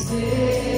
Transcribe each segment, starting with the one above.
Saber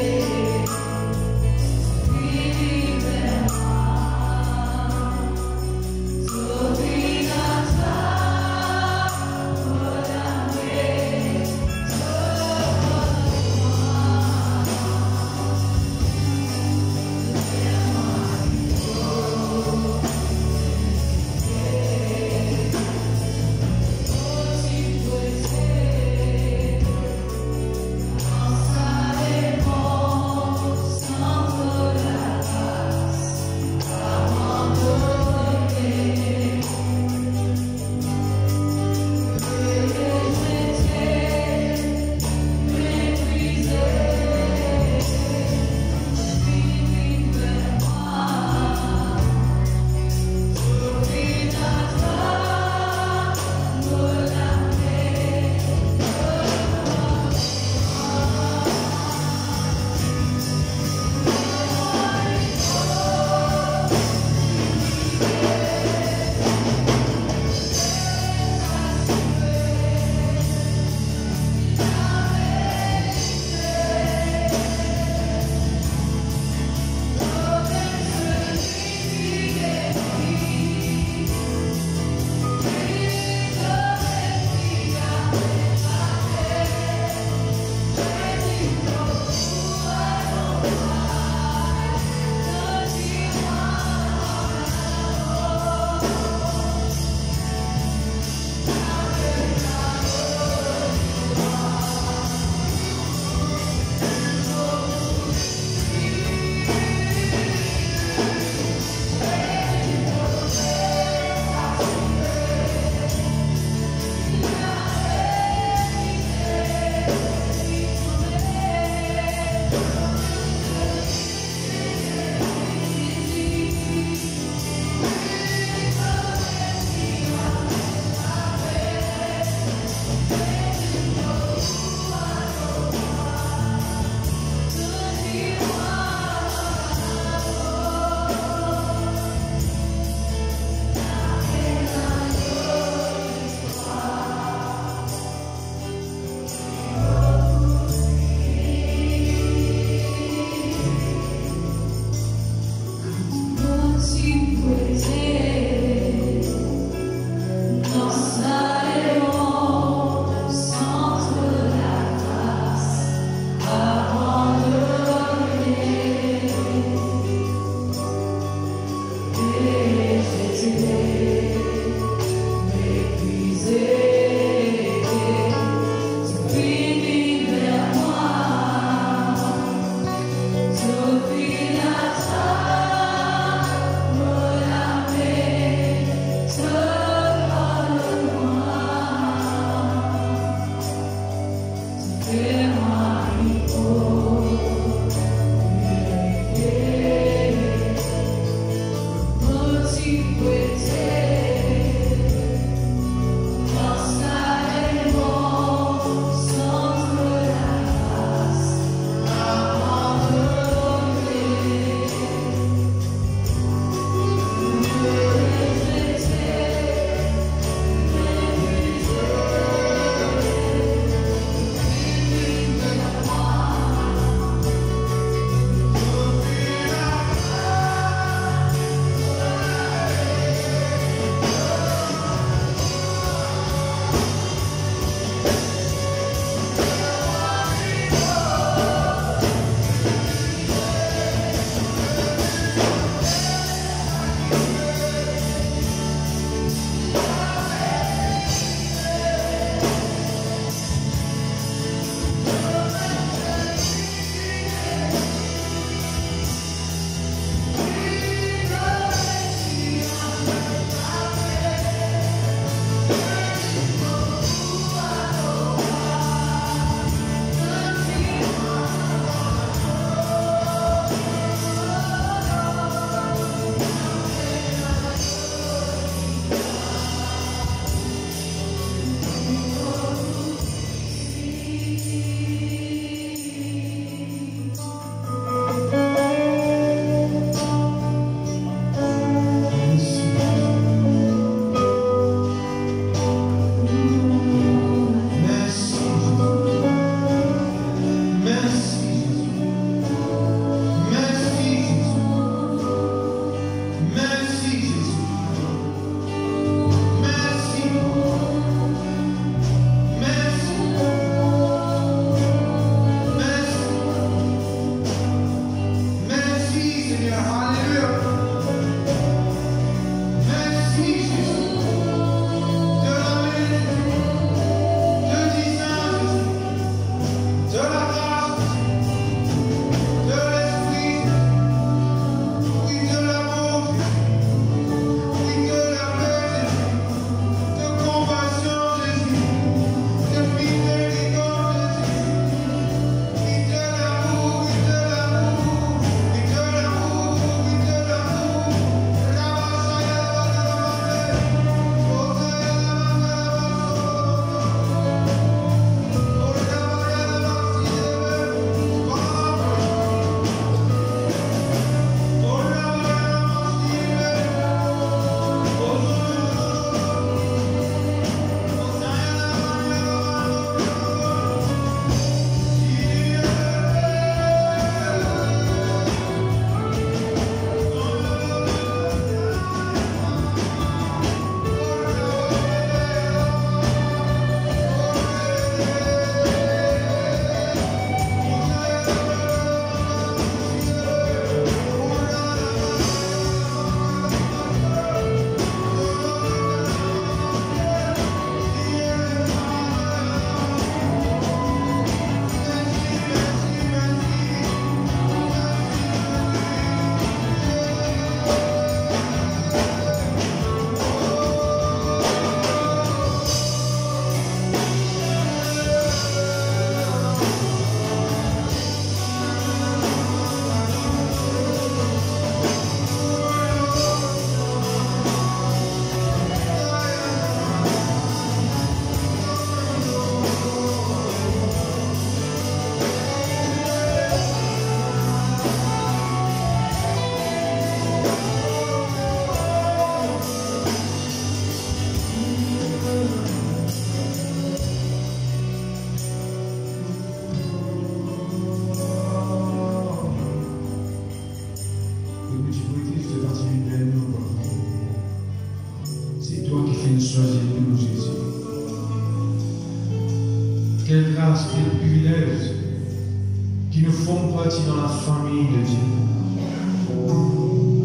la famille de Dieu,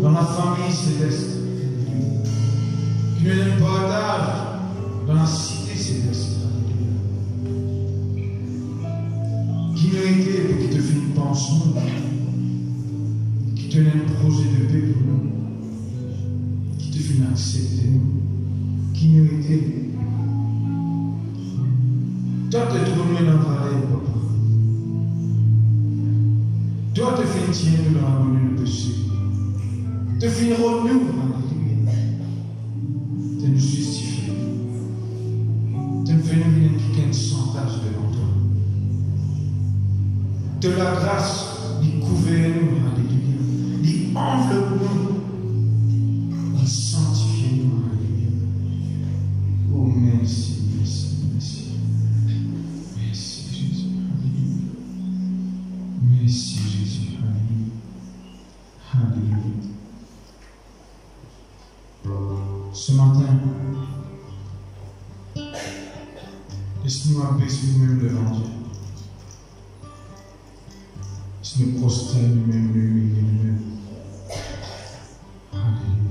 dans la famille céleste, qui nous donne partage dans la cité céleste, qui nous aide pour qu'il te fasse une pensée, qui te donne un projet de paix pour nous, qui te fait accepter nous, qui nous aide. Toi te trouver dans la vallée, papa. Toi te faire tirer nous dans la bonne de péché. Te faire nous, alléluia. Te nous justifier. Te faire nous venir quelqu'un de chantage devant toi. De la grâce, d'y couvrir nous, alléluia. D'y envelopper nous. D'y sanctifier nous, alléluia. Oh, merci, merci, merci. Merci Jésus, alléluia. Merci Jésus, alléluia. Alléluia. Ce matin, laisse-nous abaisser nous-mêmes devant Dieu. Laisse-nous prosterner nous-mêmes, nous humilier nous-mêmes. Alléluia.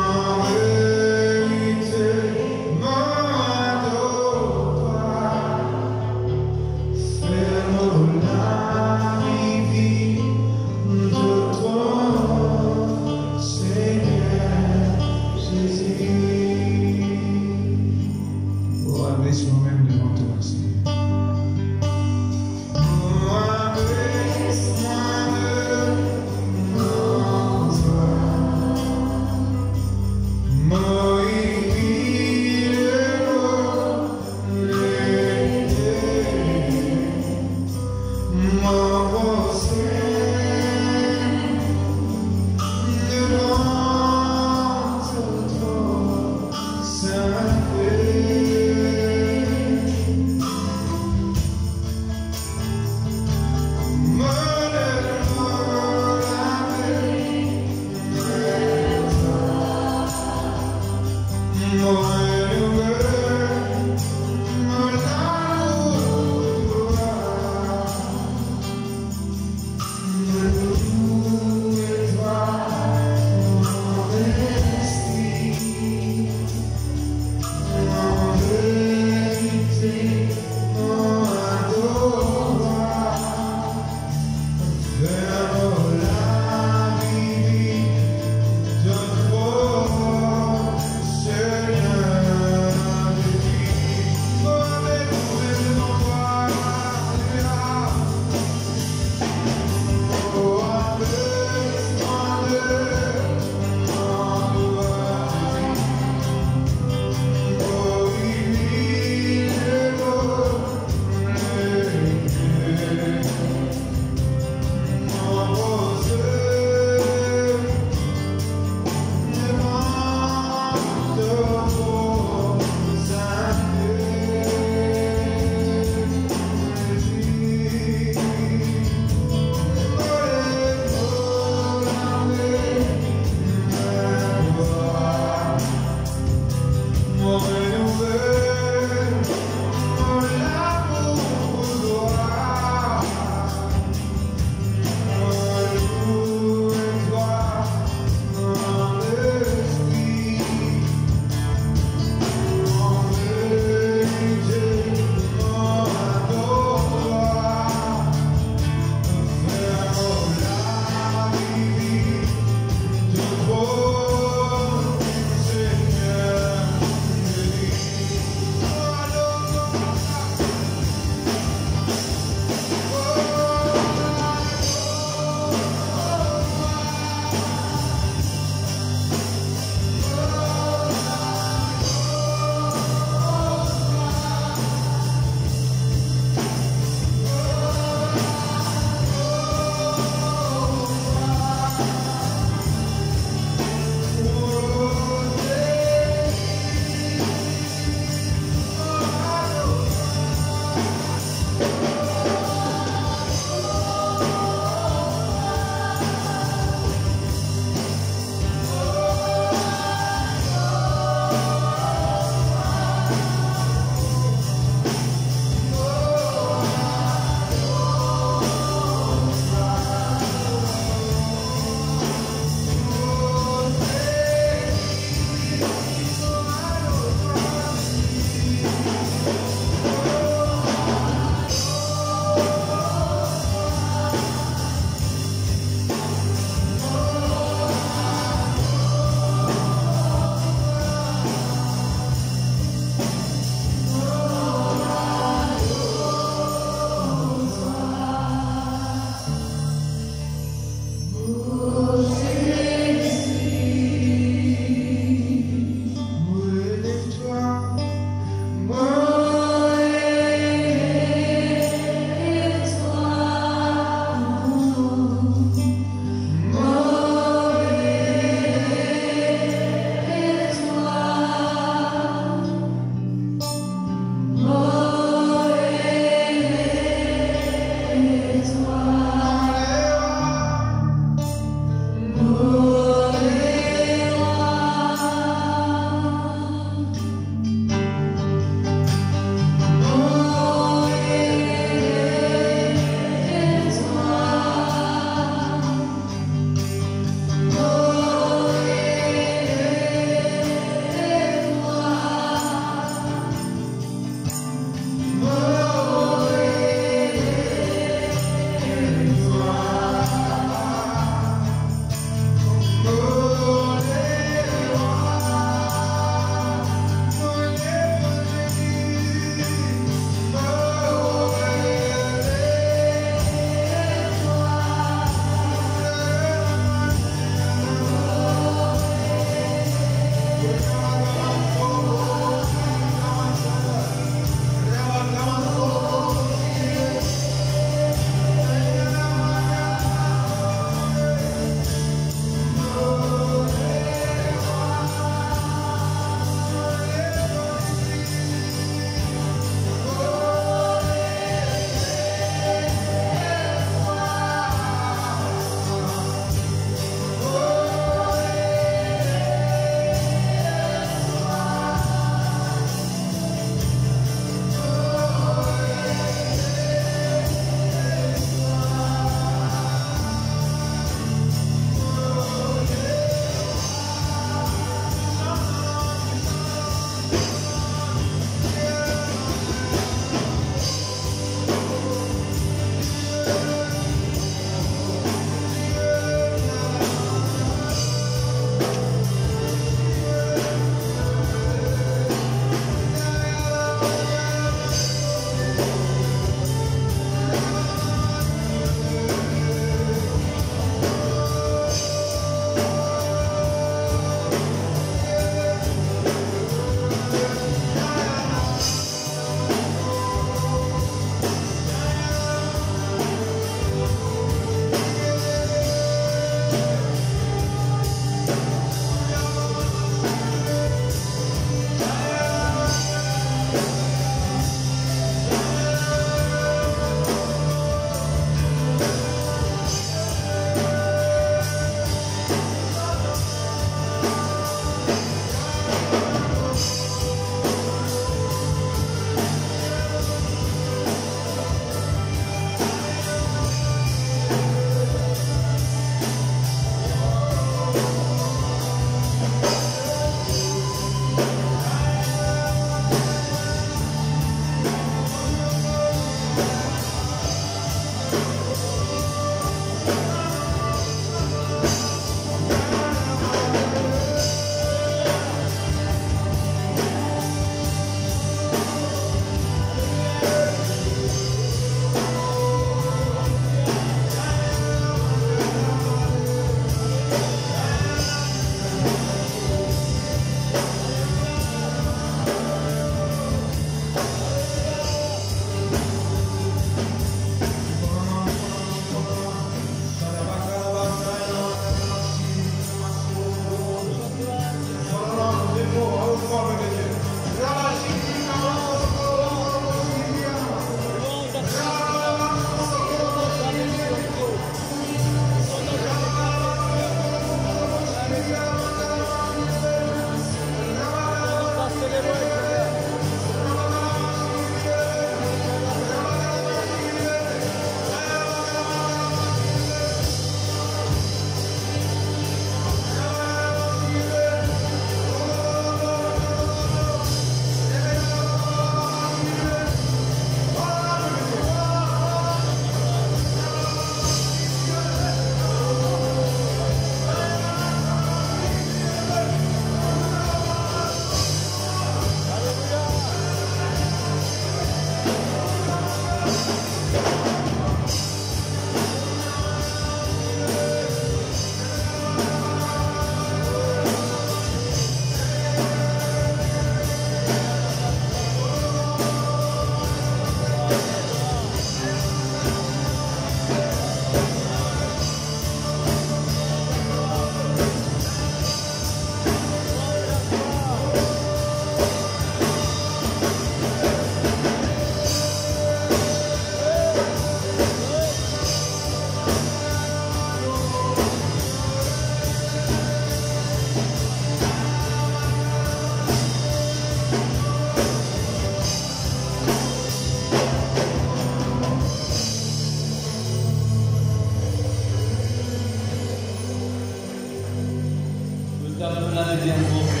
avons la deuxième trophée.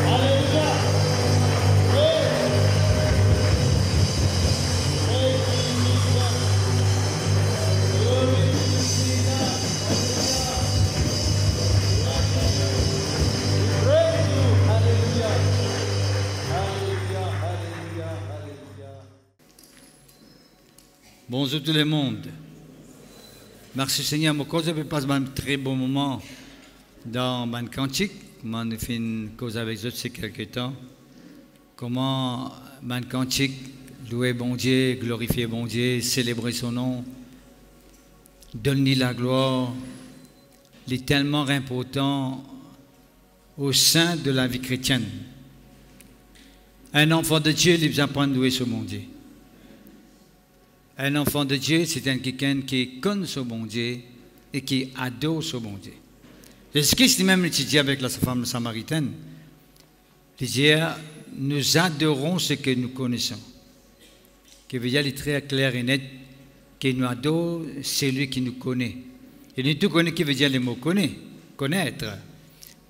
Alléluia. Bonjour tout le monde. Merci Seigneur, moi je passe un très bon moment dans mon cantique. Je fait une cause avec eux ces quelques temps. Comment mon cantique, louer bon Dieu, glorifier bon Dieu, célébrer son nom, donner la gloire, est tellement important au sein de la vie chrétienne. Un enfant de Dieu, il apprend à louer ce bon Dieu. Un enfant de Dieu, c'est quelqu'un qui connaît ce bon Dieu et qui adore ce bon Dieu. Jésus-Christ même dit avec la femme samaritaine, il dit, nous adorons ce que nous connaissons. Qui veut dire, il est très clair et net, que nous adorons celui qui nous connaît. Et nous tout connaissons, qui veut dire le mot connaître. Connaître.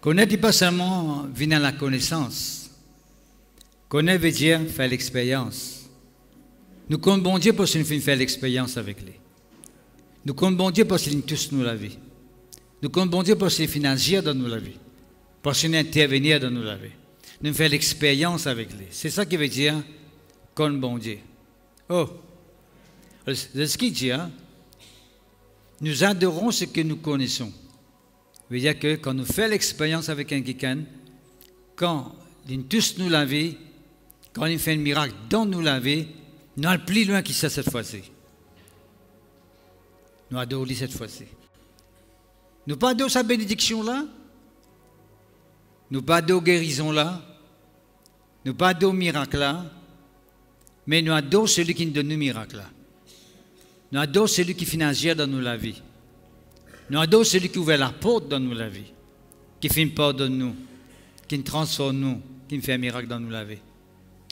Connaître, pas seulement venir à la connaissance. Connaître veut dire faire l'expérience. Nous comptons bon Dieu parce qu'il nous fait l'expérience avec lui. Nous comptons bon Dieu parce qu'il nous touche nous la vie. Nous comptons bon Dieu parce qu'il fait agir dans nous la vie. Parce qu'il intervenir dans nous la vie. Nous faisons l'expérience avec lui. C'est ça qui veut dire comme bon Dieu. Oh, c'est ce qu'il dit. Hein? Nous adorons ce que nous connaissons. Ça veut dire que quand nous faisons l'expérience avec quelqu'un, quand il touche nous la vie, quand il fait un miracle dans nous la vie, nous allons plus loin que ça cette fois-ci. Nous adorons cette fois-ci. Nous pas adorons sa bénédiction là. Nous pas adorons guérison là. Nous pas adorons miracle là. Mais nous adorons celui qui nous donne le miracle là. Nous adorons celui qui fait agir dans nous la vie. Nous adorons celui qui ouvre la porte dans nous la vie. Qui fait une porte dans nous. Qui nous transforme nous. Qui nous fait un miracle dans nous la vie.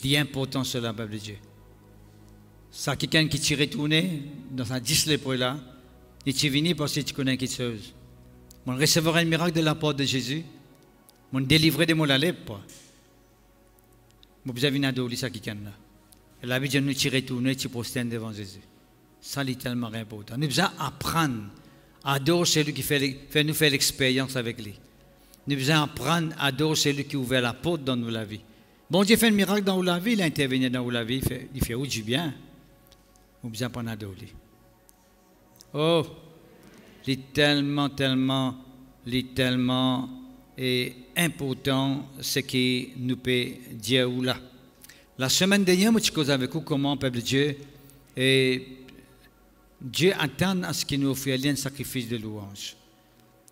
Il est important sur la peuple de Dieu. Ça, quelqu'un qui t'y retourné dans sa 10 lépreux là, et tu es venu parce que tu connais quelque chose. On recevra un miracle de la part de Jésus. On délivrer de la lèpre. Vous avez une adorer ça quelqu'un là. Et la vie de nous t'y retourner, tu prosternes devant Jésus. Ça, c'est tellement important. Nous devons apprendre à adorer celui qui fait nous faire l'expérience avec lui. Nous devons apprendre à adorer celui qui ouvre la porte dans nous la vie. Bon Dieu fait un miracle dans la vie, il intervient dans la vie, il fait du bien. Nous devons apprendre à adorer. Oh, il est tellement important ce que nous peut dire là. La semaine dernière, je causé avec vous comment, peuple de Dieu, et Dieu attend à ce qu'il nous offre un sacrifice de louange.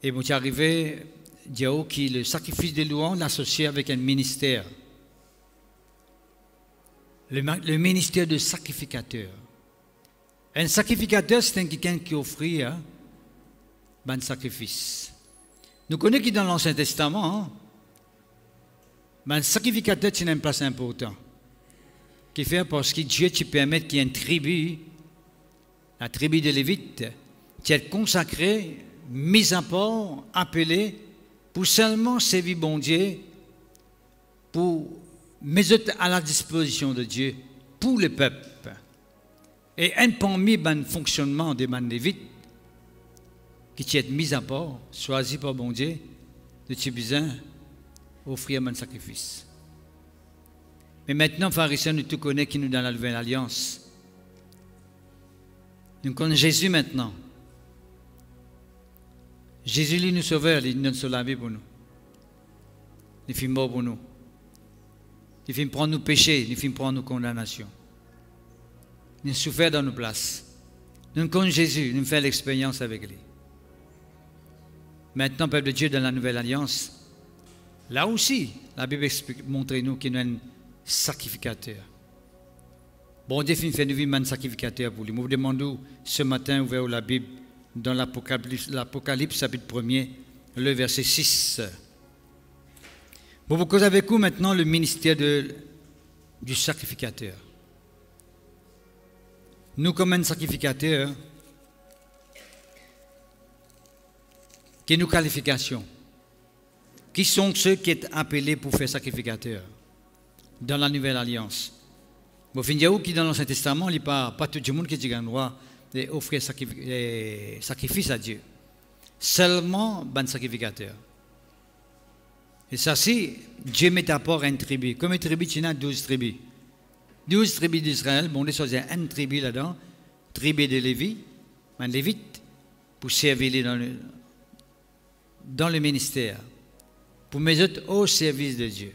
Et je suis arrivé à dire que le sacrifice de louange l'associé avec un ministère. Le ministère de sacrificateur. Un sacrificateur, c'est quelqu'un qui offre un sacrifice. Nous connaissons qui dans l'Ancien Testament, un sacrificateur, c'est une place importante. Qui fait parce que Dieu te permet qu'il y ait une tribu, la tribu de Lévite, qui est consacrée, mise à part, appelée, pour seulement servir bon Dieu, pour mettre à la disposition de Dieu, pour le peuple. Et un parmi le fonctionnement des Lévites, qui est mis à part, choisi par bon Dieu, de tu besoin offrir un sacrifice. Mais maintenant, pharisiens, nous tout connaissons qui nous dans la nouvelle alliance. Nous connaissons Jésus maintenant. Jésus, lui, nous sauveur, il nous donne sur la vie pour nous. Il fait mort pour nous. Il fait prendre nos péchés, il fait prendre nos condamnations. Il souffert dans nos places. Nous connaissons Jésus, nous faisons l'expérience avec lui. Maintenant, peuple de Dieu, dans la nouvelle alliance, là aussi, la Bible montre-nous qu'il y a un sacrificateur. Bon Dieu fait nous vivre un sacrificateur pour lui. Je vous demande ce matin, ouvert la Bible, dans l'Apocalypse, chapitre 1er, le verset 6. Bon, vous causez avec vous maintenant le ministère du sacrificateur. Nous, comme un sacrificateur, qui nous qualification. Qui sont ceux qui sont appelés pour faire sacrificateurs dans la Nouvelle Alliance? Bon, finalement, qui dans l'Ancien Testament, il n'y a pas tout le monde qui a le droit d'offrir sacrifice à Dieu. Seulement, ben sacrificateur. Et ça, c'est Dieu met à part une tribu. Comme une tribu, il y a 12 tribus. 12 tribus d'Israël, bon, on est une tribu là-dedans, tribu de Lévi, un Lévite, pour servir dans le ministère, pour mettre au service de Dieu.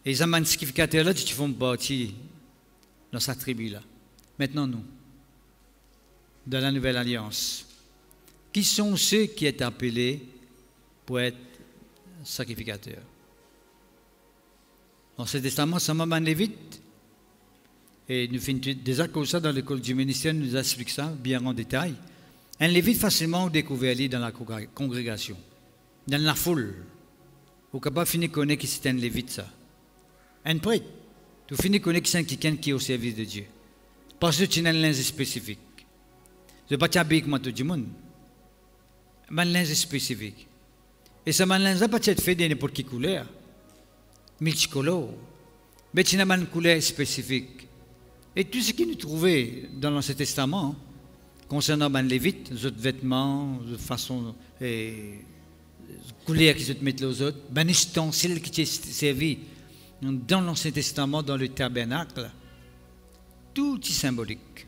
Et les sacrificateurs-là, qui font partie dans cette tribu-là. Maintenant, nous, dans la Nouvelle Alliance, qui sont ceux qui sont appelés pour être sacrificateurs? Dans ce testament, ça m'a demandé vite. Et nous faisons déjà comme ça dans l'école du ministère, nous explique ça bien en détail. Un lévite facilement découvert dans la congrégation, dans la foule. Vous ne pouvez pas finir de connaître que c'est un lévite, ça. Un prêtre, tu finis de connaître que c'est quelqu'un qui est au service de Dieu. Parce que tu as un linge spécifique. Je ne vais pas t'habiller comme tout le monde. Mais un linge spécifique. Et ce linge n'a pas été fait de n'importe quelle couleur. Multicolore. Mais tu as une couleur spécifique. Et tout ce que nous trouvons dans l'Ancien Testament, concernant les Lévites, les autres vêtements, de façon, couleurs qu'ils mettent aux autres, les ustensiles qui sont servis dans l'Ancien Testament, dans le tabernacle, tout est symbolique.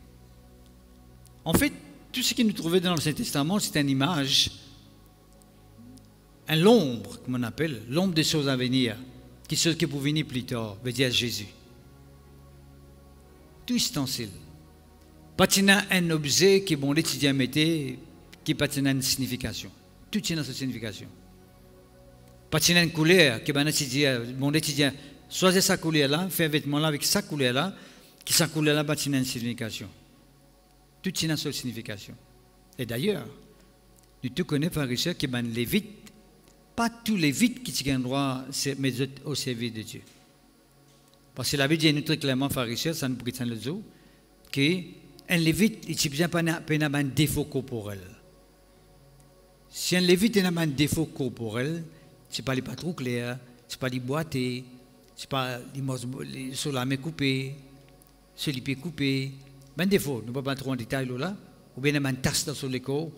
En fait, tout ce que nous trouvons dans l'Ancien Testament, c'est une image, l'ombre, comme on appelle, l'ombre des choses à venir, qui sont qui pour venir plus tard, veut dire Jésus. Tout ustensile. Pas un objet qui bon l'étudiant mettait, qui pas une signification. Tout est dans sa signification. Pas une couleur qui bon l'étudiant choisit sa couleur là, fait un vêtement là avec sa couleur là, qui sa couleur là pas une signification. Tout est dans sa signification. Et d'ailleurs, nous te connaissons par Richard qui ben les Lévites, pas tous les Lévites qui ont le droit mais au service de Dieu. Parce que la Bible dit nous très clairement, Pharisien, ça nous prétend le jour, qu'un Lévite, il n'a pas un défaut corporel. Si un Lévite n'a pas un défaut corporel, ce n'est pas les pas trop clairs, ce n'est pas les boîtés, ce n'est pas les solamés coupés, ce les pieds coupés. Un défaut, nous ne pouvons pas trop en détail là, ou bien un tasse dans sur l'écho,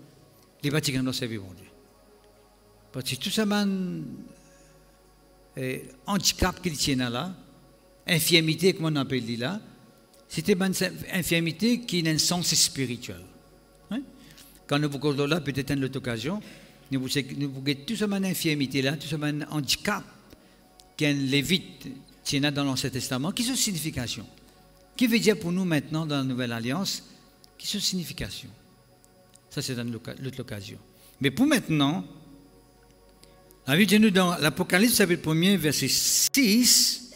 les bâtiments doivent servir mon Dieu. Parce que tout ça, handicap qu'il tient là, infirmité, comme on appelle là, c'était une infirmité qui a un sens spirituel. Hein? Quand nous vous causons là, peut-être une autre occasion, nous vous tout ça, une infirmité là, tout ça, un handicap qu'un Lévite tient dans l'Ancien Testament, qui est une signification. Qui veut dire pour nous maintenant dans la Nouvelle Alliance, qui est une signification. Ça, c'est dans l'autre occasion. Mais pour maintenant, la Bible dit nous dans l'Apocalypse, chapitre 1er, verset 6,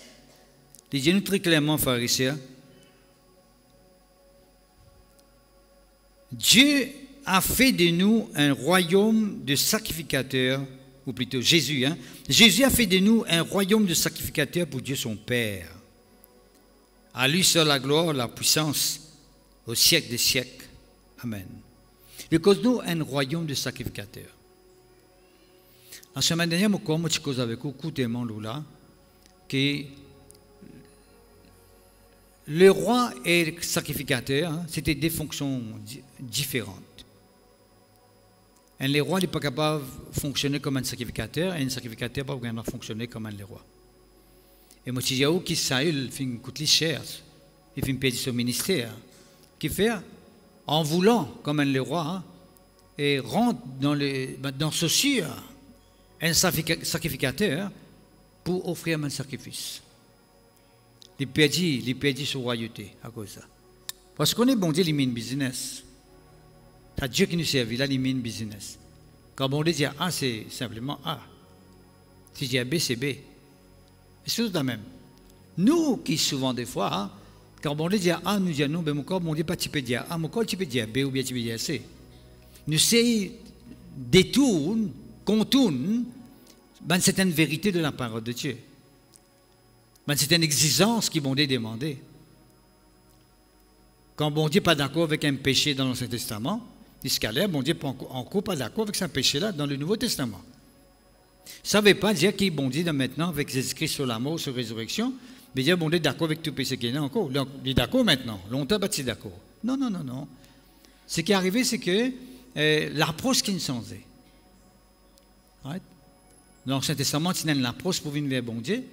il dit nous très clairement, pharisiens, Dieu a fait de nous un royaume de sacrificateurs, ou plutôt Jésus, hein? Jésus a fait de nous un royaume de sacrificateurs pour Dieu son Père. À lui seul la gloire, la puissance, au siècle des siècles. Amen. Il cause nous un royaume de sacrificateurs. La semaine dernière, je cause avec vous, écoutez-moi là, que le roi et le sacrificateur, hein, c'était des fonctions différentes. Un roi n'est pas capable de fonctionner comme un sacrificateur, et un sacrificateur n'est pas capable de fonctionner comme un roi. Et moi, je dis qui Saül fait une coûte cher, il fait perdre son ministère, qui fait en voulant comme un roi, hein, et rentre dans ce sûr un sacrificateur pour offrir un sacrifice. Il perdit sa royauté à cause de ça. Parce qu'on est bon Dieu, il met une business. C'est Dieu qui nous sert, là, il met une business. Quand bon Dieu dit A, c'est simplement A. Si je dis B, c'est B. C'est tout de même. Nous qui souvent des fois, hein, quand bon Dieu dit A, nous disons non, mais mon corps, mon Dieu, pas tu peux dire A, mon corps, tu peux dire B ou bien tu peux dire C. Nous essayons détourner, contourner, c'est une vérité de la parole de Dieu. C'est une exigence qui bon Dieu demandé. Quand bon Dieu n'est pas d'accord avec un péché dans l'Ancien Testament, il se calait, bon Dieu n'est encore pas d'accord avec ce péché-là dans le Nouveau Testament. Ça ne veut pas dire qu'il est bon Dieu maintenant avec Jésus-Christ sur la mort, sur la résurrection, mais dire bon Dieu d'accord avec tout péché qu'il y a encore. Donc, il est d'accord maintenant. Longtemps, il est d'accord. Non, non, non, non. Ce qui est arrivé, c'est que l'approche qui nous changeait. Right? Dans l'Ancien Testament, il y a une approche pour venir vers bon Dieu,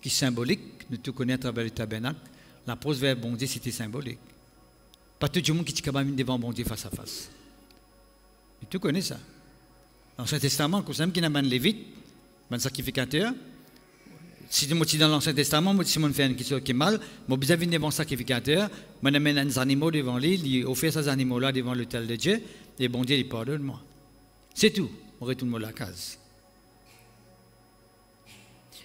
qui est symbolique. Nous tout connaissons à travers le tabernacle. L'approche vers bon Dieu, c'était symbolique. Pas tout le monde qui est capable de venir devant bon Dieu face à face. Et tu connais ça. Dans l'Ancien Testament, quand même qu'il y a un lévite, un sacrificateur, si je suis dans l'Ancien Testament, moi, si je fais quelque chose qui est mal, je vais venir devant le sacrificateur, je amène des animaux devant lui, il offre ces animaux-là devant l'autel de Dieu, et bon Dieu, il pardonne moi. C'est tout. On retourne à la case.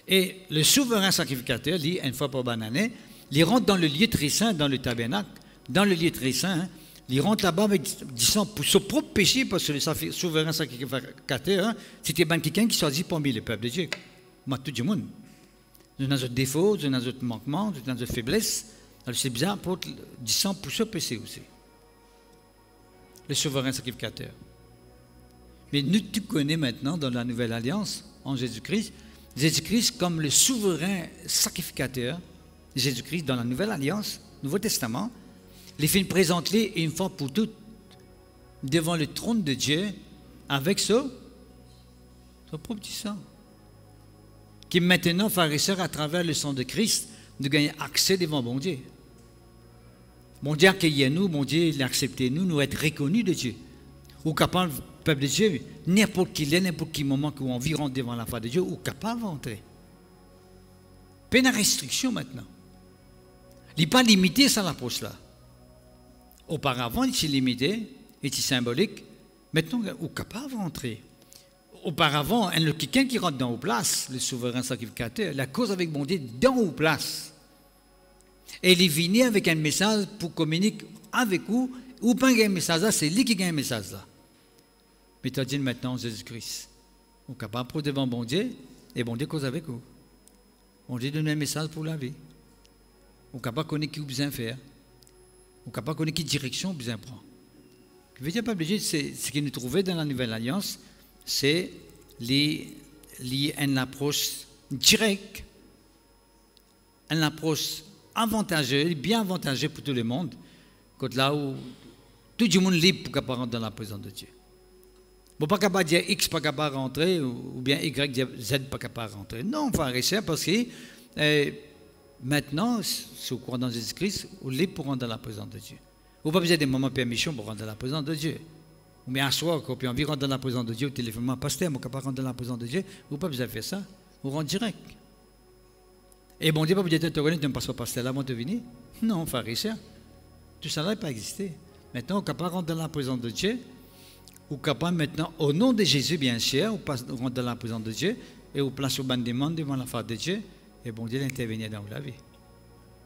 Et le souverain sacrificateur, lui, une fois par année, il rentre dans le lieu très saint, dans le tabernacle, dans le lieu très saint, hein, il rentre là-bas avec, disons, pour son propre péché, parce que le souverain sacrificateur, hein, c'était bien quelqu'un qui choisit parmi le peuple de Dieu. Moi, tout le monde. Nous avons notre défaut, nous avons notre manquement, nous avons notre faiblesse. Alors c'est bizarre pour, disons, pour ce péché aussi. Le souverain sacrificateur. Mais nous, tu connais maintenant, dans la Nouvelle Alliance, en Jésus-Christ, Jésus-Christ comme le souverain sacrificateur, Jésus-Christ dans la Nouvelle Alliance, Nouveau Testament, les films présentés une fois pour toutes devant le trône de Dieu avec son propre sang. Qui maintenant, frères et sœurs, à travers le sang de Christ, nous gagnons accès devant bon Dieu. Bon Dieu accueille nous, bon Dieu il accepte nous, nous être reconnus de Dieu. Ou capable, peuple de Dieu, n'importe qui est, n'importe quel moment où on vit rentre devant la face de Dieu, ou capable d'entrer. Pas de restriction maintenant. Il n'est pas limité sans l'approche là. Auparavant, il était limité, il était symbolique. Maintenant, on est capable d'entrer. Auparavant, il y a quelqu'un qui rentre dans vos places, le souverain sacrificateur, la cause avec bon Dieu dans vos places. Et il est venu avec un message pour communiquer avec vous, ou pas un message là, c'est lui qui gagne un message là. Mais tu as dit maintenant Jésus-Christ. On est capable de devant bon Dieu, et bon Dieu cause avec vous. Bon Dieu donne un message pour la vie. On est capable de connaître qui vous besoin faire. On est capable de connaître quelle direction vous besoin prendre. Ce qui veut dire, pas obligé, c'est ce que nous trouvons dans la Nouvelle Alliance, c'est une approche directe, une approche avantageuse, bien avantageuse pour tout le monde, quand là où tout le monde est libre pour rentrer dans la présence de Dieu. Bon, pas capable de dire X pas capable de rentrer, ou bien Y dire Z pas capable de rentrer. Non, on va rester parce que maintenant, si vous croyez dans Jésus-Christ, vous êtes libre pour rentrer dans la présence de Dieu. Vous n'avez pas besoin de moments de permission pour rentrer dans la présence de Dieu. Mais un soir, quand on vient rentrer dans la présence de Dieu, au téléphone, pasteur, je ne peux pas rentrer dans la présence de Dieu, vous n'avez pas besoin de faire ça. Vous rentrez direct. Et bon Dieu, pas besoin de te connaître, tu ne passes pas pasteur là, moi, tu venir. Non, pharisien. Tout ça n'a pas existé. Maintenant, on ne peut pas rentrer dans la présence de Dieu. Ou capable maintenant, au nom de Jésus, bien sûr, on rentre dans la présence de Dieu et on place au banc des mondes devant la face de Dieu. Et bon Dieu intervenir dans la vie.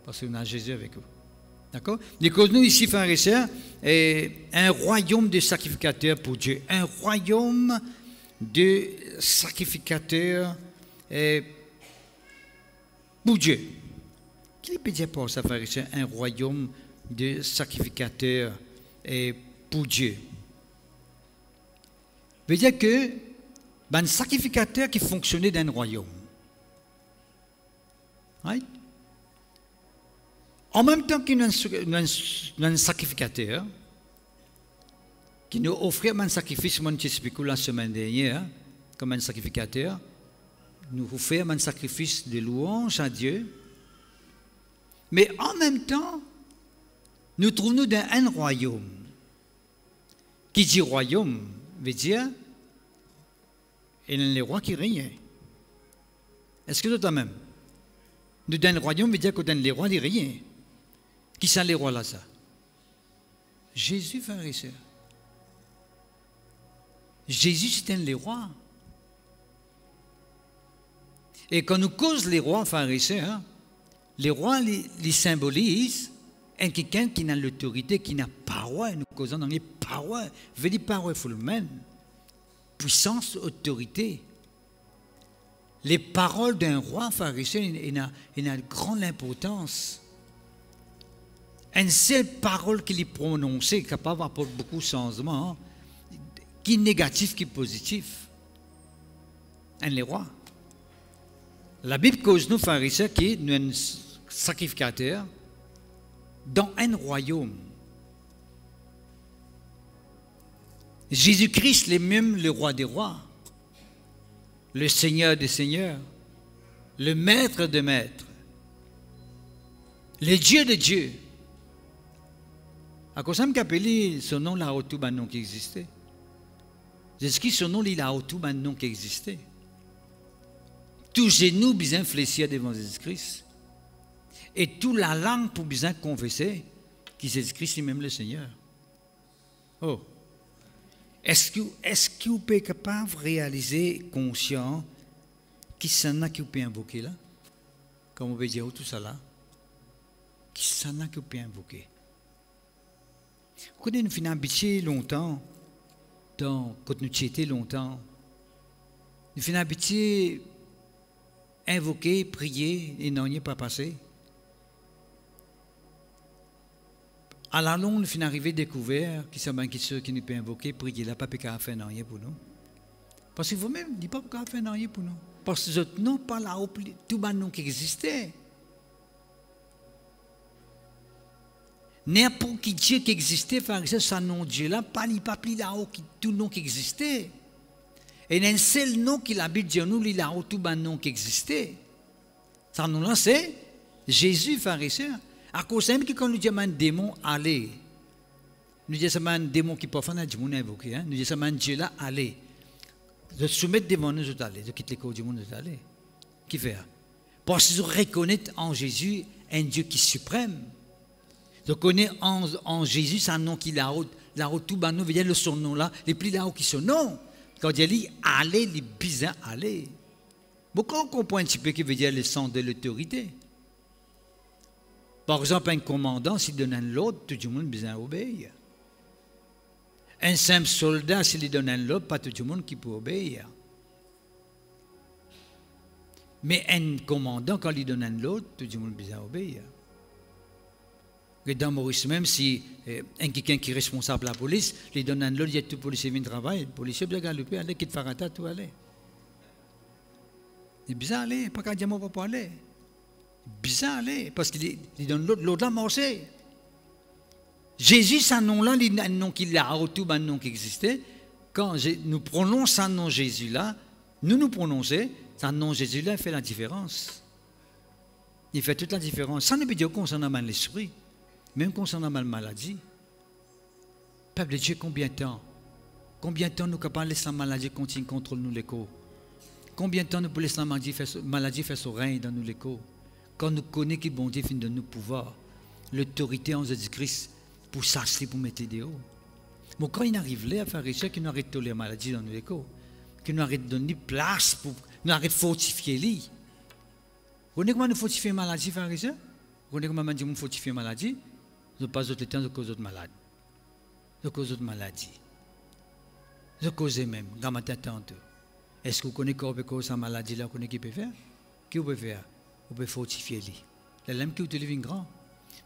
Parce qu'on a Jésus avec vous. D'accord? Donc, nous, ici, frères et sœurs, un royaume de sacrificateurs pour Dieu. Un royaume de sacrificateurs pour Dieu. Qui peut dire pour ça, frères et sœurs, un royaume de sacrificateurs pour Dieu? Ça veut dire que un sacrificateur qui fonctionnait dans un royaume. Right? En même temps qu'il y a un sacrificateur qui nous offrait un sacrifice, moi je expliqué la semaine dernière, comme un sacrificateur, nous offrons un sacrifice de louange à Dieu, mais en même temps, nous trouvons dans un royaume. Qui dit royaume veut dire il y a les rois qui règnent. Est-ce que toi même? Nous dans le royaume veut dire que les rois qui règnent. Qui sont les rois là ça? Jésus, frère et sœur. Jésus, c'est un des rois. Et quand nous causons les rois, frères et sœurs, les rois les symbolisent quelqu'un qui a l'autorité, qui n'a parole. Nous causons dans les paroles. Veut dire parole, il faut le même. Puissance, autorité. Les paroles d'un roi, frère et sœurs, il a une grande importance. Une seule parole qu'il est prononcée est capable d'apporter beaucoup de changements, qui est négatif, qui est positif. les rois. La Bible cause nous, pharisiens, qui nous un sacrificateur dans un royaume. Jésus-Christ est même le roi des rois, le Seigneur des seigneurs, le Maître des maîtres, le Dieu de Dieu. À cause de qu'appelé son nom là tout un nom qui existait. Jésus-Christ, son nom il a tout un nom qui existait. Tout genou bien fléchir devant Jésus-Christ. Et toute la langue pour bien confesser que Jésus-Christ est même le Seigneur. Oh! Est-ce que vous êtes capable de réaliser, conscient, qui s'en a qui vous peut invoquer là? Comme on peut dire tout ça là? Qui s'en a qui vous peut invoquer? Vous connaissez, nous finissons habitués longtemps, quand nous étions longtemps, nous finissons habitués invoquer, prier, et non, il n'est pas passé. À la longue, nous finissons arriver découvert qui sont ceux qui nous peuvent invoquer, prier, là, pas qu'à faire rien pour nous. Parce que vous-même, ne dites pas qu'à faire rien pour nous. Parce que vous n'avez pas là tout le nom qui existait. N'importe qui Dieu qui existait, ce nom Dieu là, pas plus là-haut tout nom qui existait. Et un seul nom qui habite Dieu nous, il a tout le nom qui existait. Ce nom là, c'est Jésus, pharisien. À cause de ça, quand nous disons un démon, allez. Nous disons un démon qui peut faire un démon invoqué. Nous disons un Dieu là, allez. De soumettre devant nous, de aller. De quitter les corps du monde, d'aller. Qui fait? Parce que nous reconnaissons en Jésus un Dieu qui est suprême. Nous connaissons en Jésus, c'est un nom qui est haut. La haut tout bas, nous veut dire le son nom là, les plus là haut qui sont non. Quand il dit allez, les bizarres, allez. Beaucoup on comprend un petit peu qui veut dire le sens de l'autorité. Par exemple, un commandant, s'il donne un l'autre, tout le monde a besoin d'obéir. Un simple soldat, s'il donne un l'autre, pas tout le monde qui peut obéir. Mais un commandant, quand il donne un l'autre, tout le monde a besoin d'obéir. Et dans Maurice même, si quelqu'un qui est responsable de la police, il donne un l'autre, il y a tout le policier qui travaille, le policier doit galoper, aller, quitte Farata, tout aller. Il est bizarre aller, pas qu'un diamant va pas aller. Bizarre aller, parce qu'il donne l'autre là marcher. Jésus, ce nom-là, un nom qu'il a, tout un nom qui existait. Quand nous prononçons ce nom Jésus-là, nous prononçons, ce nom Jésus-là fait la différence. Il fait toute la différence. Ça ne veut dire concernant mal l'esprit, même concernant mal maladie. Peuple de Dieu, combien de temps nous sommes capables de laisser la maladie continuer contre nous les corps? Combien de temps nous pouvons laisser la maladie faire son règne dans nous les corps? Quand nous connaissons que bon Dieu finit de nous pouvoir, l'autorité en Jésus-Christ pour s'asseoir, pour mettre des hauts. Mais quand il arrive là, à faire ça, qu'il nous arrête de tolérer la maladie dans nos écoles, qu'il nous arrête de donner place, pour nous arrête de fortifier lui. Vous connaissez comment nous fortifier la maladie, faire ça? Vous connaissez comment nous fortifier la maladie? Nous ne pas autre temps de cause d'autres malades. De cause d'autres maladies. De cause même, dans ma tête. Est-ce que vous connaissez qu'on peut causer cette maladie-là, vous connaissez qui peut faire? Qui vous peut faire? Vous pouvez fortifier lui. La lame qui vous devient grand.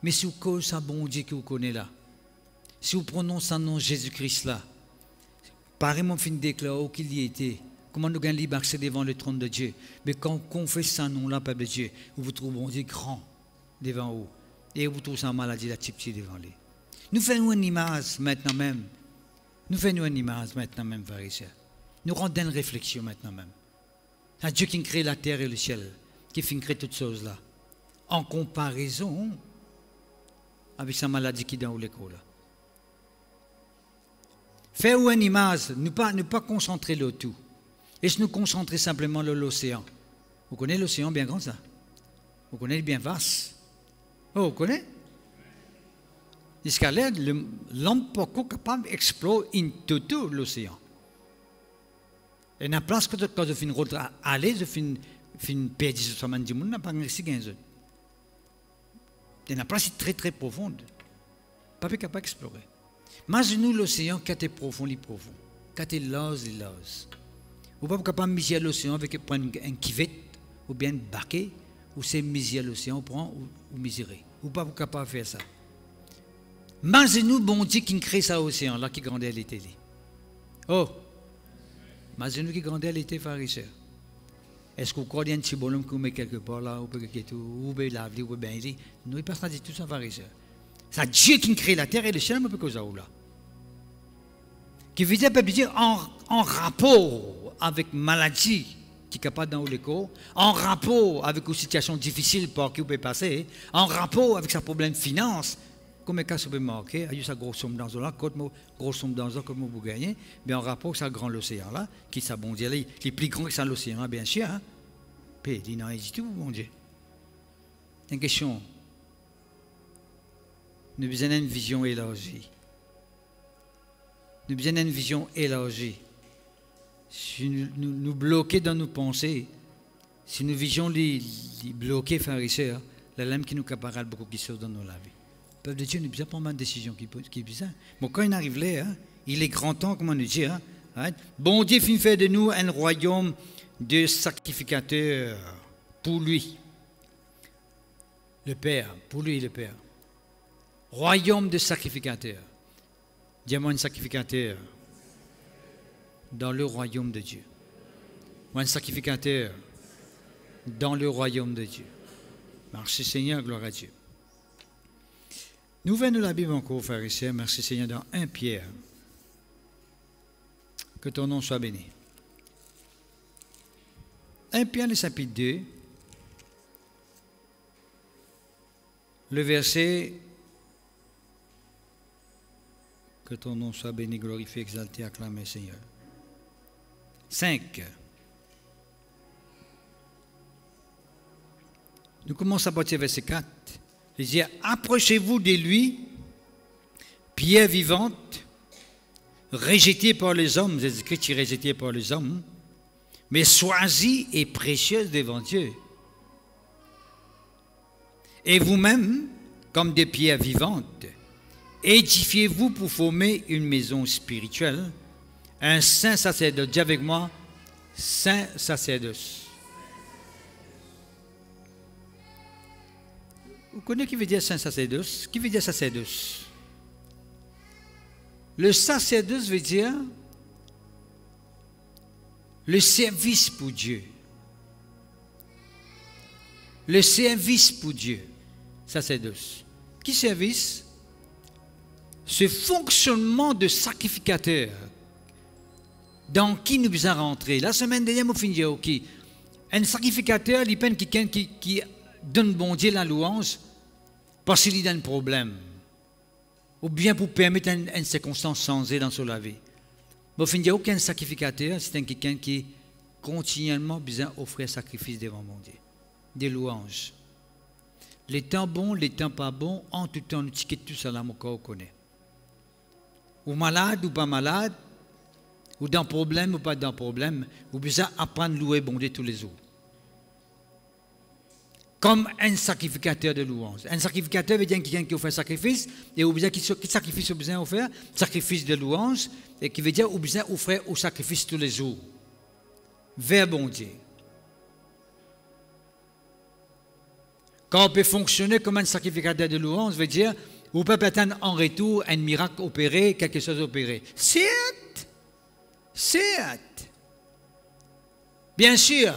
Mais si vous causez un bon Dieu que vous connaissez là, si vous prononcez un nom Jésus-Christ là, pareillement fin déclarer qu'il y était, comment nous gagnons libre accès devant le trône de Dieu. Mais quand on confesse un nom là, Père de Dieu, vous trouvez bon Dieu grand devant vous. Et vous trouvez sa maladie la petite devant lui. Nous faisons une image maintenant même. Nous faisons une image maintenant même, pharisiens. Nous rendons une réflexion maintenant même. C'est Dieu qui crée la terre et le ciel, qui fait créer toutes choses là. En comparaison avec sa maladie qui est dans l'école. Faire une image, ne pas concentrer le tout. Et se nous concentrer simplement sur l'océan. Vous connaissez l'océan bien grand ça? Vous connaissez bien vaste? Oh, vous connaissez? Jusqu'à là, l'homme n'est pas capable d'explorer tout l'océan. Et la place que quand je finis de aller, je finis perdre ce monde du monde, n'a pas réussi à gagner. Et la place est très très profonde. Pas capable d'explorer. Imaginez l'océan qui est profond, qui est large. Vous n'êtes pas capable de miser l'océan avec un kivette ou bien un baquet, ou c'est miser l'océan, ou miserer. Vous n'êtes pas capable de faire ça. Imaginez bon Dieu qui crée ça océan là qui grandit à l'été. Oh! Imaginez qui grandit à l'été, pharisiens. est-ce que vous croyez un petit bonhomme qu'on met quelque part là, ou quelque chose, ou bien laver, ou bien ici? Non, il passe pas du tout ça, pharisien. C'est Dieu qui crée la terre et le ciel, mais pas que ça ou là. Qui veut dire en rapport avec maladie qui est capable dans le corps, en rapport avec une situation difficile par qui vous pouvez passer, en rapport avec sa problème de finance, comme un cas peut marquer, il y a sa grosse somme dans là, grosse somme dans que vous gagnez, mais en rapport avec sa grand océan là, qui s'abondit, qui est plus grand que ça l'océan, bien sûr. Hein? Puis il n'a rien du tout, mon Dieu. Une question. Nous avons besoin d'une vision élargie. Nous avons besoin d'une vision élargie. Si nous bloquons dans nos pensées, si nous visions les bloquer, frères et sœurs, la lame qui nous capable beaucoup qui sort dans nos vies. Le peuple de Dieu nous besoin de prendre une décision qui est bizarre. Bon, quand il arrive là, hein, il est grand temps, comment nous dire, hein, bon Dieu finit faire de nous un royaume de sacrificateurs pour lui. Le Père, pour lui le Père. Royaume de sacrificateurs. Dis-moi un sacrificateur dans le royaume de Dieu. Moi, un sacrificateur dans le royaume de Dieu. Merci Seigneur, gloire à Dieu. Nous venons de la Bible encore, frères et sœurs. Merci Seigneur, dans 1 Pierre. Que ton nom soit béni. 1 Pierre, le chapitre 2, le verset. Que ton nom soit béni, glorifié, exalté, acclamé, Seigneur. 5. Nous commençons à partir verset 4. Il dit, approchez-vous de lui, pierre vivante, rejetée par les hommes, c'est écrit rejetée par les hommes, mais choisie et précieuse devant Dieu. Et vous-même, comme des pierres vivantes, édifiez-vous pour former une maison spirituelle, un saint sacerdoce. Dis avec moi, saint sacerdoce. Vous connaissez qui veut dire saint sacerdoce? Qui veut dire sacerdoce? Le sacerdoce veut dire le service pour Dieu. Le service pour Dieu. Sacerdoce. Qui service? Ce fonctionnement de sacrificateur dans qui nous sommes rentrés. La semaine dernière, je finis ok. Un sacrificateur, il peine quelqu'un qui donne bon Dieu la louange parce qu'il a un problème. Ou bien pour permettre une circonstance changée dans sa vie. Je finis aucun sacrificateur, c'est quelqu'un qui continuellement besoin d'offrir sacrifice devant mon Dieu. Des louanges. Les temps bons, les temps pas bons, en tout temps, nous tiquetons tout ça là, mon corps connaît. Ou malade ou pas malade, ou dans problème ou pas dans problème, vous besoin apprendre à louer bon Dieu tous les jours. Comme un sacrificateur de louange. Un sacrificateur veut dire quelqu'un qui offre un sacrifice, et vous besoin qui sacrifice vous besoin offrir, sacrifice de louange, et qui veut dire vous besoin offrir au sacrifice tous les jours. Vers bon Dieu. Quand on peut fonctionner comme un sacrificateur de louange, veut dire vous pouvez attendre en retour un miracle opéré, quelque chose opéré. Certes. Bien sûr,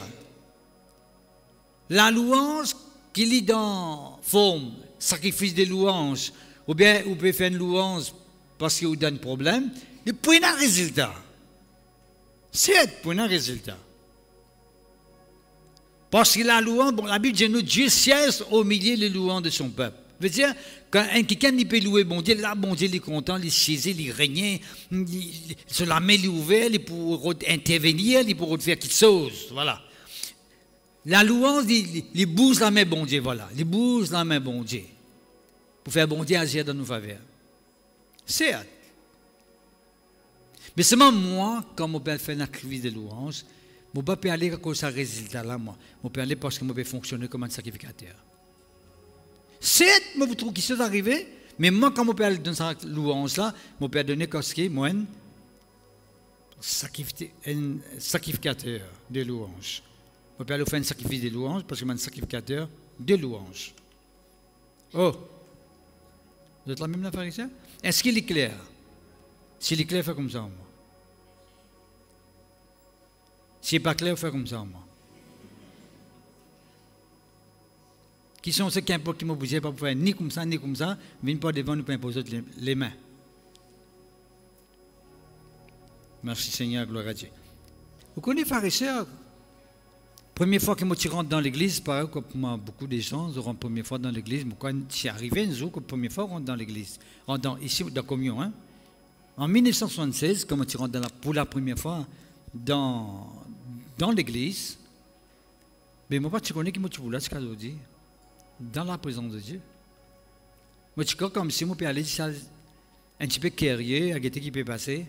la louange qu'il est dans forme, sacrifice de louange, ou bien vous pouvez faire une louange parce qu'il vous donne problème, mais pour un résultat. Certes, pour un résultat. Parce que la louange, bon, la Bible dit nous, Dieu siège au milieu des louanges de son peuple. Veut dire, quand quelqu'un peut louer bon Dieu, là, bon Dieu, il est content, il siège, il règne, sur la main ouverte, il pour intervenir, il pour faire quelque chose. Voilà. La louange, il bouge la main bon Dieu, voilà. Il bouge la main bon Dieu. Pour faire bon Dieu agir dans nos faveurs. Certes. Mais seulement moi, quand je peux faire une activité de louange, je ne peux pas aller avec ce résultat-là, moi. Je peux aller parce que je peux fonctionner comme un sacrificateur. Certes, je trouve qu'il s'est arrivé, mais moi, quand je peux aller dans cette louange-là, je peux donner ce qui est, moi, un sacrificateur de louange. Je peux aller faire un sacrifice de louange parce que je suis un sacrificateur de louange. Oh! Vous êtes la même affaire ici? Est-ce qu'il est clair? S'il est clair, faites comme ça, moi. S'il n'est pas clair, faites comme ça, moi. Qui sont ceux qui importent qui m'ont bougé, pas pour faire ni comme ça, viennent pas devant nous pour imposer les mains. Merci Seigneur, gloire à Dieu. Vous connaissez pharisiens? Première fois que moi tu rentres dans l'église, pareil comme beaucoup de gens rentrent première fois dans l'église, mais quand c'est arrivé un jour que première fois on rentre dans l'église, ici dans la communion, hein? En 1976, quand tu rentres pour la première fois dans l'église, mais moi tu connais qui moi tu voulais ce qu'elle dit, dans la présence de Dieu. Moi tu crois comme si moi peux aller un petit peu curieux, à guetter qui peut passer,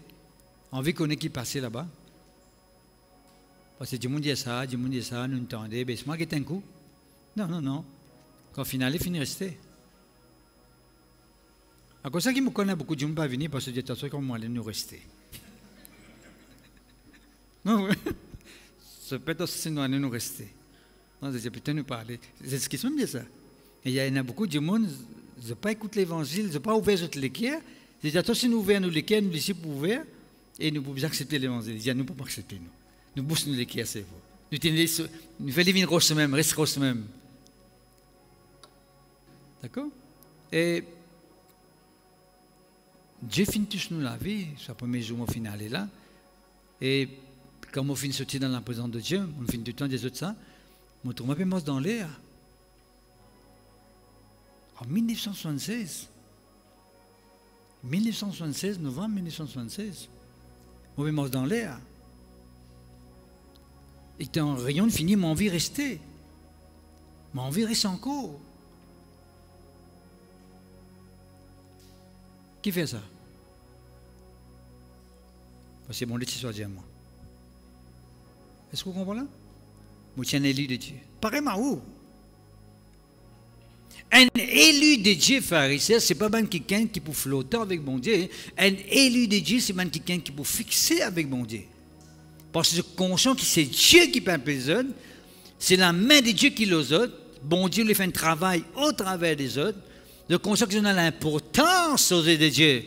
envie qu'on ait qui passer là-bas. Parce que du monde dit ça, nous entendons, mais c'est moi qui ai un coup. Non. Quand final, il finit rester. À cause de ça, qui me connaît beaucoup de gens pas venir parce que j'ai attention comment aller nous rester. Non, oui. Ça peut être aussi nous aller nous rester. Non, j'ai peut-être nous parler. C'est ce qui se dit ça. Et il y en a beaucoup de monde, ils n'ont pas écouté l'évangile, ils n'ont pas ouvert les cœurs. J'ai attention nous ouvrir nous les cœurs, nous laisser pour ouvrir, et nous pouvons accepter l'évangile. Ils disent, nous ne pouvons pas accepter nous. Nous boussons les cœurs, c'est vous. Nous faisons vivre roche même, reste roche même. D'accord? Et Dieu finit tous nous la vie, ce premier jour, au final est là. Et quand on finit sortir dans la présence de Dieu, on finit tout le temps des autres ça, on trouve un peu mort dans l'air. En 1976, novembre 1976, on est mort dans l'air. Et en rayon de fini, mon envie restait. Mon envie reste encore. Qui fait ça? Parce que mon Dieu soit Dieu à moi. Est-ce que vous comprenez là? Moi, je suis un élu de Dieu. Pareillement où? Un élu de Dieu, pharisien, ce n'est pas quelqu'un qui peut flotter avec mon Dieu. Un élu de Dieu, c'est quelqu'un qui peut fixer avec mon Dieu. Parce que conscient que c'est Dieu qui peut les autres, c'est la main de Dieu qui les autres. Bon Dieu lui fait un travail au travers des autres. De conscient que on a l'importance aux yeux de Dieu.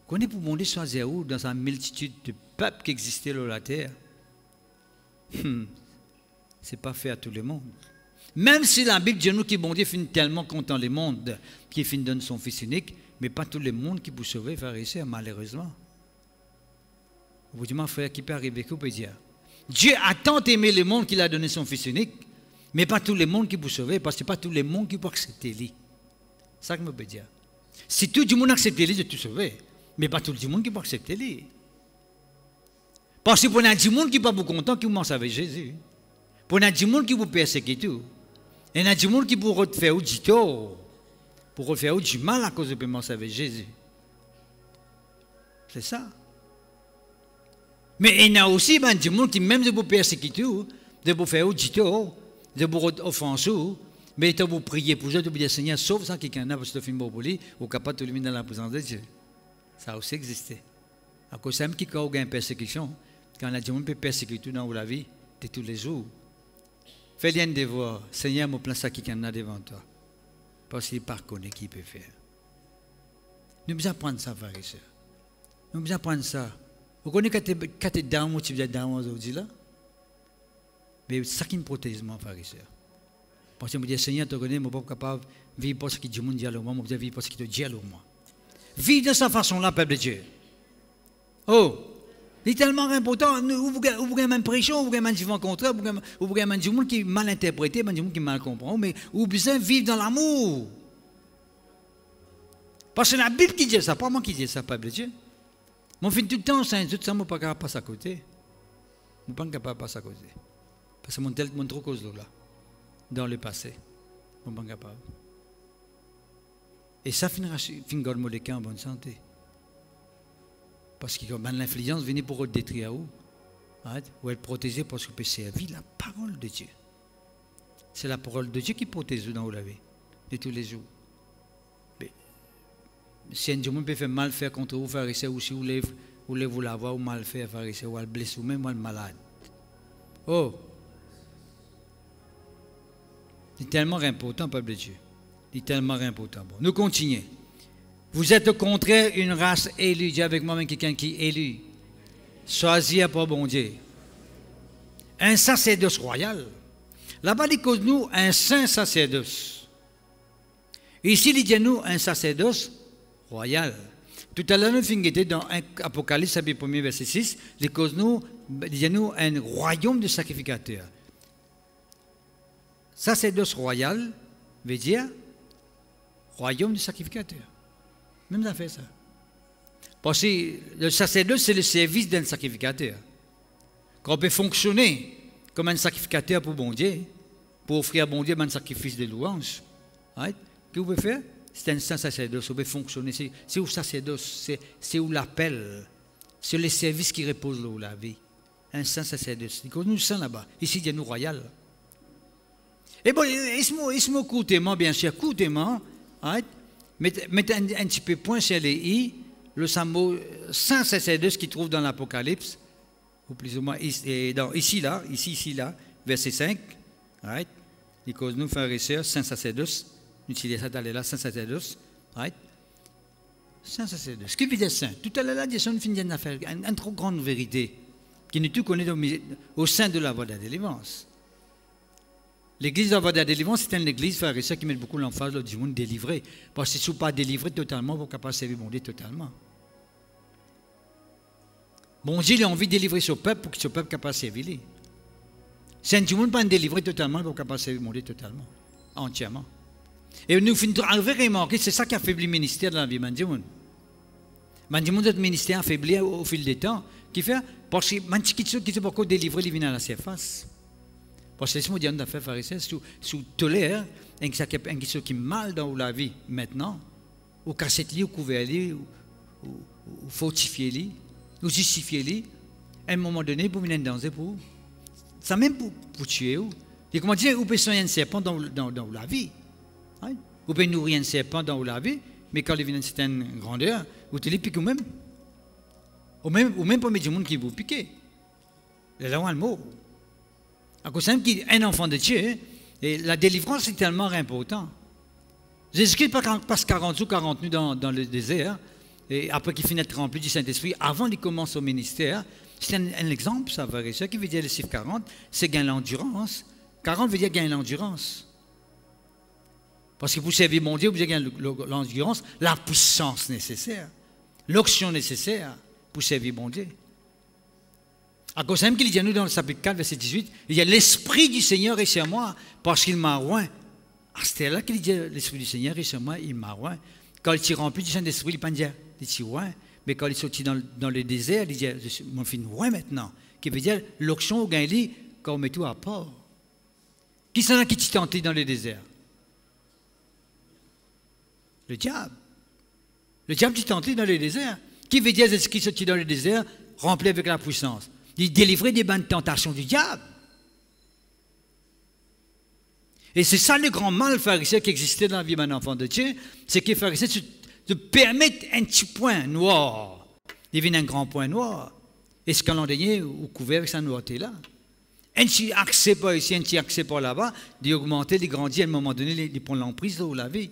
Qu'on est pour mon Dieu soit zéro dans sa multitude de peuples qui existaient sur la terre. C'est pas fait à tout le monde. Même si la Bible dit nous que bon Dieu finit tellement content le monde qu'il finit donne son Fils unique, mais pas tout le monde qui peut sauver pharisien, malheureusement. Vous dites, mon frère, qui peut arriver, qu'on peut dire? Dieu a tant aimé le monde qu'il a donné son Fils unique, mais pas tout le monde qui peut sauver, parce que ce n'est pas tout le monde qui peut accepter lui. C'est ça que je peux dire. Si tout le monde accepte lui, je te sauver, mais pas tout le monde qui peut accepter lui. Parce que pour un du monde qui n'est pas content, qui commence avec Jésus. Pour un du monde qui peut persécuter tout. Et un du monde qui peut refaire du tort, pour refaire du mal à cause de commencer avec Jésus. C'est ça. Mais il y a aussi des gens qui, même de vous persécuter, de vous faire du tort, de vous offenser, mais de vous prier pour eux, de vous dire Seigneur, sauve ça quelqu'un là, parce que le film est ou capable de le mettre dans la présence de Dieu. Ça a aussi existé. À cause de ça, qui a une persécution, quand on a des gens qui peuvent persécuter dans la vie de tous les jours, fais-le un devoir, Seigneur, me place ça quelqu'un là devant toi, parce qu'il ne connaît pas qui peut faire. Nous devons apprendre ça, frères et sœurs. Nous devons apprendre ça. Vous connaissez quand tu es down, tu es down aujourd'hui là? Mais c'est ça qui me protège, mon frère et sœur. Parce que je me dis, Seigneur, tu connais, je ne suis pas capable de vivre parce que Dieu me dit à moi, je vais vivre parce que tu dis à moi. Vivre de cette façon-là, peuple de Dieu. Oh, c'est tellement important. Vous avez même pression, vous avez même du contraire, vous avez même du monde qui est mal interprété, du monde qui est mal comprend, mais vous besoin de vivre dans l'amour. Parce que c'est la Bible qui dit ça, pas moi qui dis ça, peuple de Dieu. Mon fin tout le temps, c'est un tout ça, je ne suis pas capable de passer à côté. Je ne suis pas capable de passer à côté. Parce que mon trop cause là, dans le passé. Je ne suis pas capable. Et ça finira le les cas en bonne santé. Parce que l'influence vient pour être détruire ou être protégé parce qu'on peut servir la parole de Dieu. C'est la parole de Dieu qui protège dans la vie de tous les jours. Mais, si un Dieu peut faire mal faire contre vous, faire essayer aussi, ou vous l'avoir ou mal faire, faire essayer, ou le blesser, ou même ou le malade. Oh! C'est tellement important, peuple de Dieu. C'est tellement important. Bon, nous continuons. Vous êtes au contraire une race élue. Dis avec moi-même quelqu'un qui est élu. Choisi par bon Dieu. Un sacerdoce royal. Là-bas, il cause nous un saint sacerdoce. Ici, il dit nous un sacerdoce royal. Tout à l'heure, nous finissons dans Apocalypse, chapitre 1, verset 6, il cause nous un royaume de sacrificateurs. Sacerdoce royal veut dire royaume de sacrificateurs. Même ça fait ça. Parce que le sacerdoce, c'est le service d'un sacrificateur. Quand on peut fonctionner comme un sacrificateur pour bon Dieu, pour offrir à bon Dieu un sacrifice de louange, right? Qu'est-ce que vous pouvez faire? C'est un sacerdoce, vous pouvez fonctionner. C'est où sacerdoce, c'est où l'appel, c'est le service qui repose là où la vie. Un saint sacerdoce. Nous sommes là-bas. Ici, il y a nous royal. Et bon, il se coûtement, bien sûr, coûtement, right? Mettez un petit peu point sur les i, le mot saint sacerdoce qui trouve dans l'Apocalypse, ou plus ou moins ici, là, verset 5, right? Il cause nous, frères et sœurs, saint sacerdoce, nous utilisons ça d'aller là, saint sacerdoce, right? Saint sacerdoce. Ce qui veut dire saint? Tout à l'heure, il y a une affaire, une trop grande vérité, qui nous tout connaît au sein de la voie de la délivrance. L'église de la voie de la délivrance, c'est une église, frères et sœurs, qui met beaucoup l'emphase du monde délivré. Parce que si vous ne pas délivré totalement, vous ne pouvez pas servir bon Dieu totalement. Bon Dieu, il a envie de délivrer son peuple pour que ce peuple soit capable de servir. Si un monde pas délivré totalement, il ne peut pas servir bon Dieu totalement, entièrement. Et nous finissons à remarquer, c'est ça qui affaiblit le ministère dans la vie de monde. Notre ministère affaibli au fil des temps, qui fait, parce que qui ne sont pas encore délivrés, ils viennent à la surface. Parce que laisse-moi dire une affaire, frères et sœurs, si vous tolérez quelque chose qui est mal dans la vie maintenant, ou cassez-le, ou couvrez-le, ou fortifiez-le, ou justifiez-le, à un moment donné, vous venez dans pour ça même pour tuer. Et comment dire, vous pouvez soigner un serpent dans la vie. Hein? Vous pouvez nourrir un serpent dans la vie, mais quand il vient d'une certaine grandeur, vous te le piquez vous-même. Ou même pas mettre du monde qui vous pique. C'est là où le mot. À cause d'un enfant de Dieu, et la délivrance est tellement importante. Jésus-Christ passe 40 jours, 40 nuits dans le désert, et après qu'il finit d'être rempli du Saint-Esprit, avant qu'il commence au ministère, c'est un exemple, ça va réussir. Ce qui veut dire le chiffre 40, c'est gagner l'endurance. 40 veut dire gagner l'endurance. Parce que pour servir mon Dieu, vous devez gagner l'endurance, la puissance nécessaire, l'onction nécessaire pour servir mon Dieu. À cause même qu'il dit à nous dans le chapitre 4, verset 18, il y a l'Esprit du Seigneur est sur moi, parce qu'il m'a oint. C'était là qu'il dit l'Esprit du Seigneur est sur moi, il m'a oint. Quand il s'est rempli du Saint-Esprit, il ne dit pas, il dit oint. Mais quand il est sorti dans le désert, il dit, mon fils oint maintenant. Qui veut dire, l'onction au gain quand on met tout à part. Qui s'en a qui t'y tenté dans le désert? Le diable. Le diable t'y tenté dans le désert. Qui veut dire, ce qui sorti dans le désert, rempli avec la puissance? Il délivrait des bonnes tentations du diable. Et c'est ça le grand mal, pharisien, qui existait dans la vie d'un enfant de Dieu, c'est que les pharisiens te permettent un petit point noir, devient un grand point noir, et ce calendrier ou couvert avec sa noirté-là. Un petit accès pas ici, un petit accès pas là-bas, d'augmenter, de grandir, à un moment donné, de prendre l'emprise de la vie.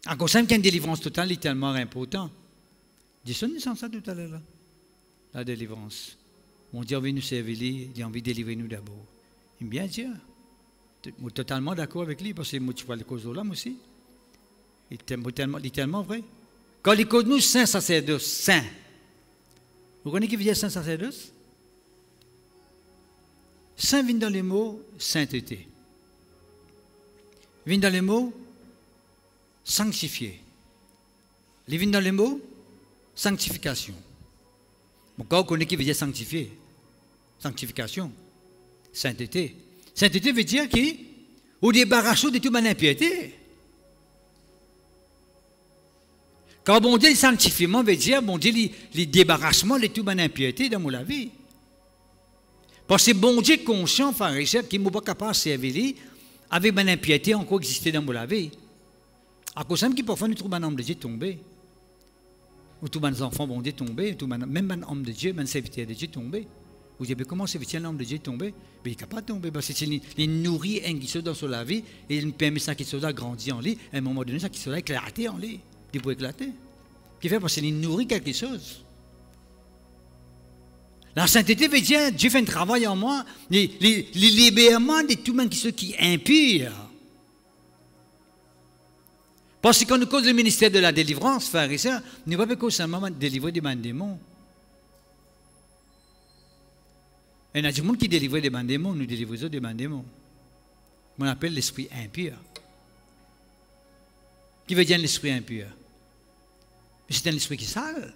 En concernant qu'une délivrance totale est tellement important. Dis-nous ça tout à l'heure, là. La délivrance. Mon Dieu a envie de nous servir, il a envie de délivrer nous d'abord. Il bien dire. Je suis totalement d'accord avec lui, parce que moi, tu vois les causes de l'homme aussi. Il est tellement vrai. Quand il cause nous saint sacerdoce, saint. Vous connaissez qui veut dire saint sacerdoce? Saint vient dans les mots sainteté. Vient dans les mots sanctifié. Il vient dans les mots sanctification. Bon, quand on connaît qui veut dire sanctifié, sanctification, sainteté. Sainteté veut dire qu'on débarrasse de toute ma impiété. Quand bon Dieu, le sanctifiement veut dire, bon Dieu, le débarrassement de toute ma impiété dans la vie. Parce que bon Dieu conscient, pharisien, qui n'est pas capable de servir, avec mon impiété encore existé dans la vie. À cause de qui parfois nous trouvons un homme de Dieu tombé. Ou tous mes enfants vont Dieu tomber, même un homme de Dieu, un serviteur de Dieu tombé. Vous dites, comment serviteur un homme de Dieu tomber? Mais il n'est capable de tomber, parce qu'il nourrit un qui dans sa vie, et il permet ça qui soit grandir en lui, à un moment donné, ça qui soit éclater en lui. Il peut éclater. Qui fait parce qu'il nourrit quelque chose. La sainteté veut dire, Dieu fait un travail en moi, le libérement de tout le monde qui est impur. Parce que quand nous cause le ministère de la délivrance, frères et sœurs, nous ne pouvons pas seulement délivrer des démons. Il y a des gens qui délivrent des démons, nous délivrons des démons. On appelle l'esprit impur. Qui veut dire l'esprit impur? C'est un esprit qui est sale.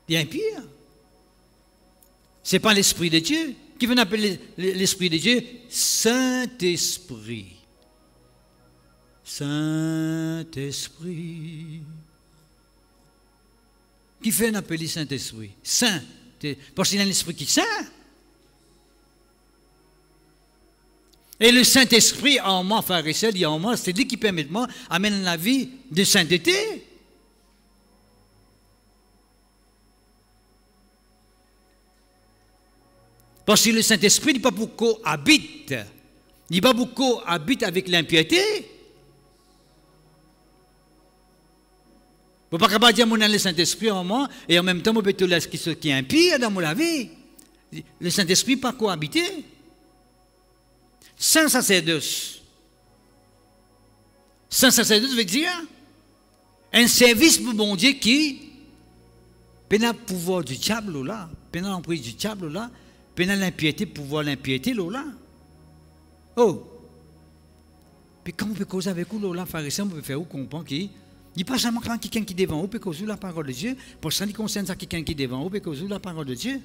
Il est impur. Ce n'est pas l'esprit de Dieu. Qui veut appeler l'esprit de Dieu? Saint-Esprit. Saint-Esprit. Qui fait appeler Saint-Esprit? Saint. Parce qu'il y a un esprit qui est saint. Et le Saint-Esprit en moi, frère et sœurs, il y a en moi, c'est lui qui permet de moi d'amener la vie de sainteté. Parce que le Saint-Esprit n'est pas beaucoup habite. Il n'est pas beaucoup habite avec l'impiété. Vous ne pouvez pas dire que le Saint-Esprit en moi et en même temps, vous pouvez tout ce qui est impie dans mon vie. Le Saint-Esprit n'est pas cohabité. Saint sacerdoce. Saint sacerdoce veut dire un service pour mon Dieu qui peut le pouvoir du diable là, peut l'emprise du diable là, peut l'impiété, pouvoir l'impiété là. Oh! Puis quand on peut causer avec vous là, frère et sœur, on peut faire comprendre qu'il n'y a pas seulement quelqu'un qui est devant vous, peut causer la parole de Dieu, pour ça, il concerne quelqu'un qui est devant vous, peut causer la parole de Dieu.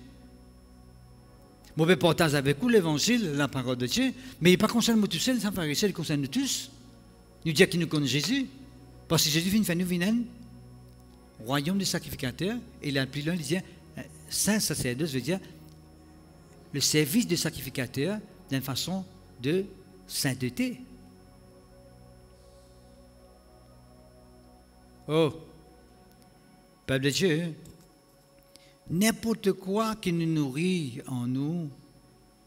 Moi, je partage avec vous l'évangile, la parole de Dieu, mais il n'est pas concerné tout seul, ça, frère et sœur, il concerne nous tous. Nous dit qu'il nous connaît Jésus, parce que Jésus vient faire nous venir royaume des sacrificateurs, et là, plus loin, il dit saint sacerdoce veut dire le service de sacrificateur d'une façon de sainteté. Oh, peuple de Dieu, n'importe quoi qui nous nourrit en nous,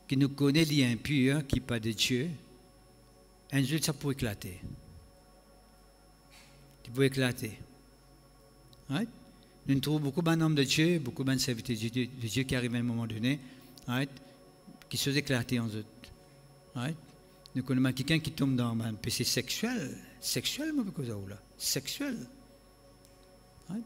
qui nous connaît l'impur, qui n'est pas de Dieu, un jour ça peut éclater. Ça peut éclater. Right? Nous trouvons beaucoup d'hommes de Dieu, beaucoup de serviteurs de Dieu qui arrivent à un moment donné, right? Qui se éclater en eux. Right? Nous connaissons quelqu'un qui tombe dans un péché sexuel. Sexuel, moi, sexuel. Right?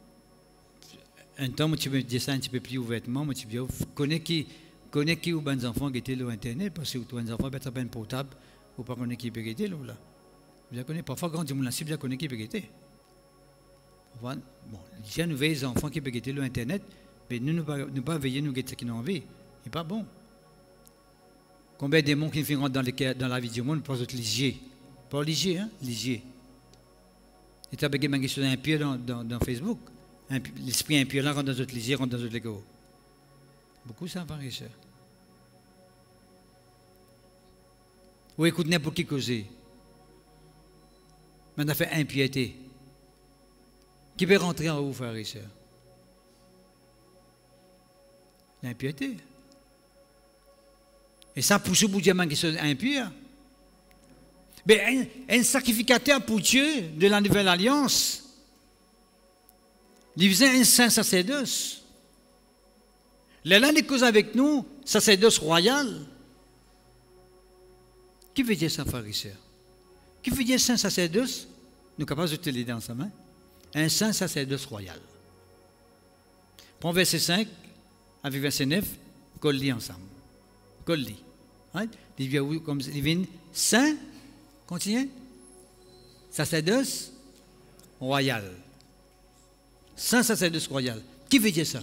Un temps, tu me dis ça un petit peu plus ouvertement, moi, tu me dis, connais qui ou des enfants qui étaient sur Internet, parce que tous les enfants peuvent être portable, ou pas connaître qui peut être là. Vous connaissez, parfois, quand on vous connaît qui peut être. Bon, il y a des enfants qui peuvent être sur Internet, mais nous ne pas veiller, nous guetter ce qu'ils ont envie. Ce n'est pas bon. Combien de démons qui rentrent dans la vie du monde, pas ligier. Pas ligier, hein? Ligier. Et tu as des choses impures dans Facebook. L'esprit impur là rentre dans notre lisier, rentre dans notre Lego. Beaucoup ça, frère et sœur. Ou écoute n'importe qui causer. Mais on a fait impiété. Qui peut rentrer en haut, frère et sœur? L'impiété. Et ça, pour ce bout de qui sont impurs. Mais un sacrificateur pour Dieu de la nouvelle alliance, il faisait un saint sacerdoce. L'un des causes avec nous, sacerdoce royal. Qui veut dire ça, frère et sœur? Qui veut dire saint sacerdoce? Nous sommes capables de te l'aider dans sa main. Un saint sacerdoce royal. Prends verset 5 avec verset 9, colle-les ensemble. Colle-les. Right? Il vient comme il vient saint, continue. Sacerdoce royal. Saint sacerdoce royal. Qui veut dire ça?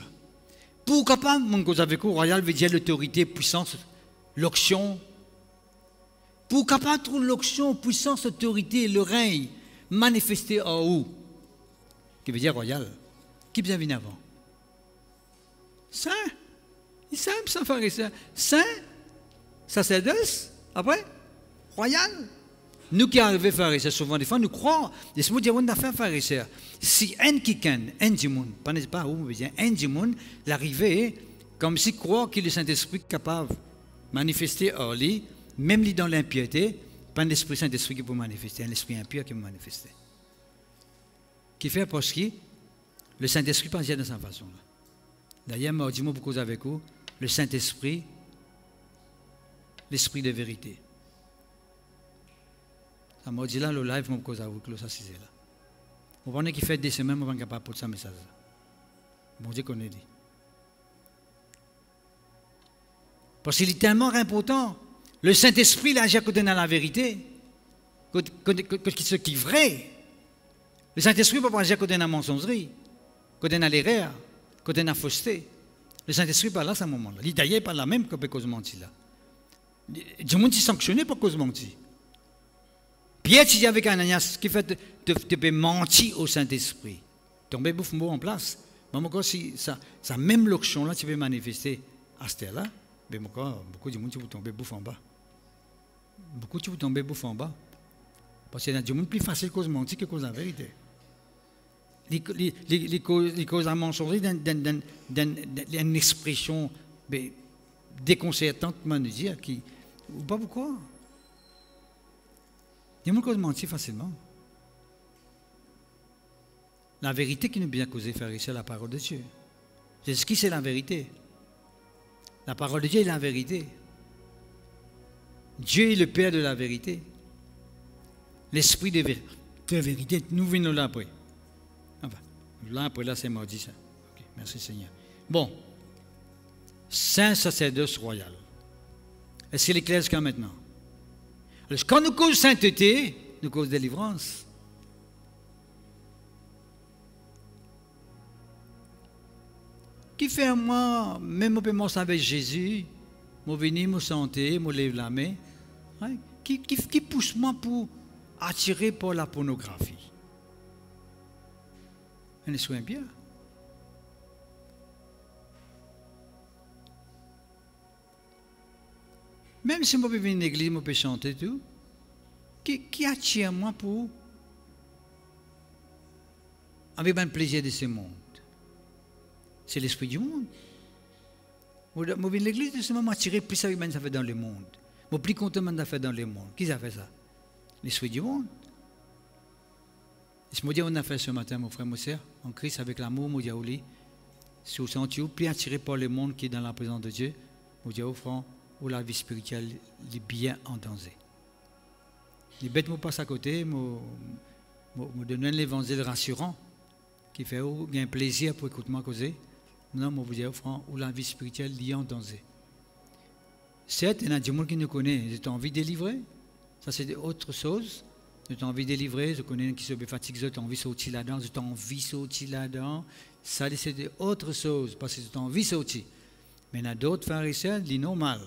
Pour capable, mon cause avec vous, royal veut dire l'autorité, puissance, l'onction. Pour capable trouver l'onction, puissance, autorité, le règne manifesté en haut. Qui veut dire royal. Qui vient venir avant? Saint. Il est simple, ça, frère et sœur. Saint, sacerdoce, après, royal. Nous qui arrivons, frère et sœur, souvent des fois, nous croyons, laisse-moi dire une affaire, frère et sœur. Si un quelqu'un, un djimoun, pas où, mais un djimoun, l'arrivée, comme si croit que le Saint-Esprit est capable de manifester hors lui, même lui dans l'impiété, pas l'Esprit Saint-Esprit qui peut manifester, un esprit impur qui peut manifester. Qui fait parce que le Saint-Esprit pas de cette façon-là. D'ailleurs, dis-moi pour cause avec vous, le Saint-Esprit, l'Esprit de vérité. Ça m'a dit là, le live, mon cause avec vous, ça c'est là. Vous voyez qu'il fait des semaines, on va capable pour ça message. Bon Dieu qu'on est dit. Parce qu'il est tellement important. Le Saint-Esprit, là, j'ai côté dans la vérité, ce qui est vrai. Le Saint-Esprit ne peut pas agir côté dans la mensongerie, côté dans l'erreur, côté dans la fausseté. Le Saint-Esprit pas là à ce moment-là. Il d'ailleurs pas là même que pour cause mentir là. Du monde qui sanctionné pour cause mentir. Pierre dit avec Ananias qui fait de mentir au Saint-Esprit. Tomber bouffe mot en place. Mais encore si ça même l'action là tu peux manifester à ce là, mais encore beaucoup de monde qui vous tomber bouffe en bas. Beaucoup qui vous tomber bouffe en bas. Parce qu'il y a du monde plus facile cause mentir que cause la vérité. Les causes à mensongerie d'une expression déconcertante, comment dire, qui. Pas pourquoi. Il y a beaucoup de mentir facilement. La vérité qui nous bien causé faire ici, c'est la parole de Dieu. C'est ce qui c'est la vérité. La parole de Dieu est la vérité. Dieu est le Père de la vérité. L'esprit de vérité, nous venons là après. Enfin, là après, là c'est mardi ça. Okay, merci Seigneur. Bon, Saint sacerdoce royal. Est-ce qu'il est clair jusqu'à maintenant? Alors, quand nous cause sainteté, nous cause délivrance. Qui fait moi, même on moi avec Jésus, moi venir me santé, me lève la main, hein? Qui pousse moi pour attirer par la pornographie? On est soin bien. Même si je peux venir à l'église, je peux chanter tout. Qui attire moi pour avec un plaisir de ce monde? C'est l'esprit du monde. Je viens à l'église, je suis attiré plus avec ça fait dans le monde. Je suis plus content de faire dans le monde. Qui a fait ça? L'esprit du monde. Je me dis, on a fait ce matin, mon frère, mon soeur, en Christ, avec l'amour, mon Dieu, si vous sentez plus attiré par le monde qui est dans la présence de Dieu, mon Dieu, frère, ou la vie spirituelle est bien en danger. Les bêtes me passent à côté, me donnent l'évangile rassurant, qui fait un plaisir pour écouter moi causer. Non, je vous dis, frère, ou la vie spirituelle est en danger. Certes, il y a des gens qui nous connaissent, j'ai envie de délivrer. Ça, c'est autre chose. J'ai envie de délivrer, je connais qui se fatigue, j'ai envie de sortir là-dedans, j'ai envie de sortir là-dedans. Ça, c'est autre chose, parce que j'ai envie de sortir. Mais il y a d'autres pharisiens, c'est normal.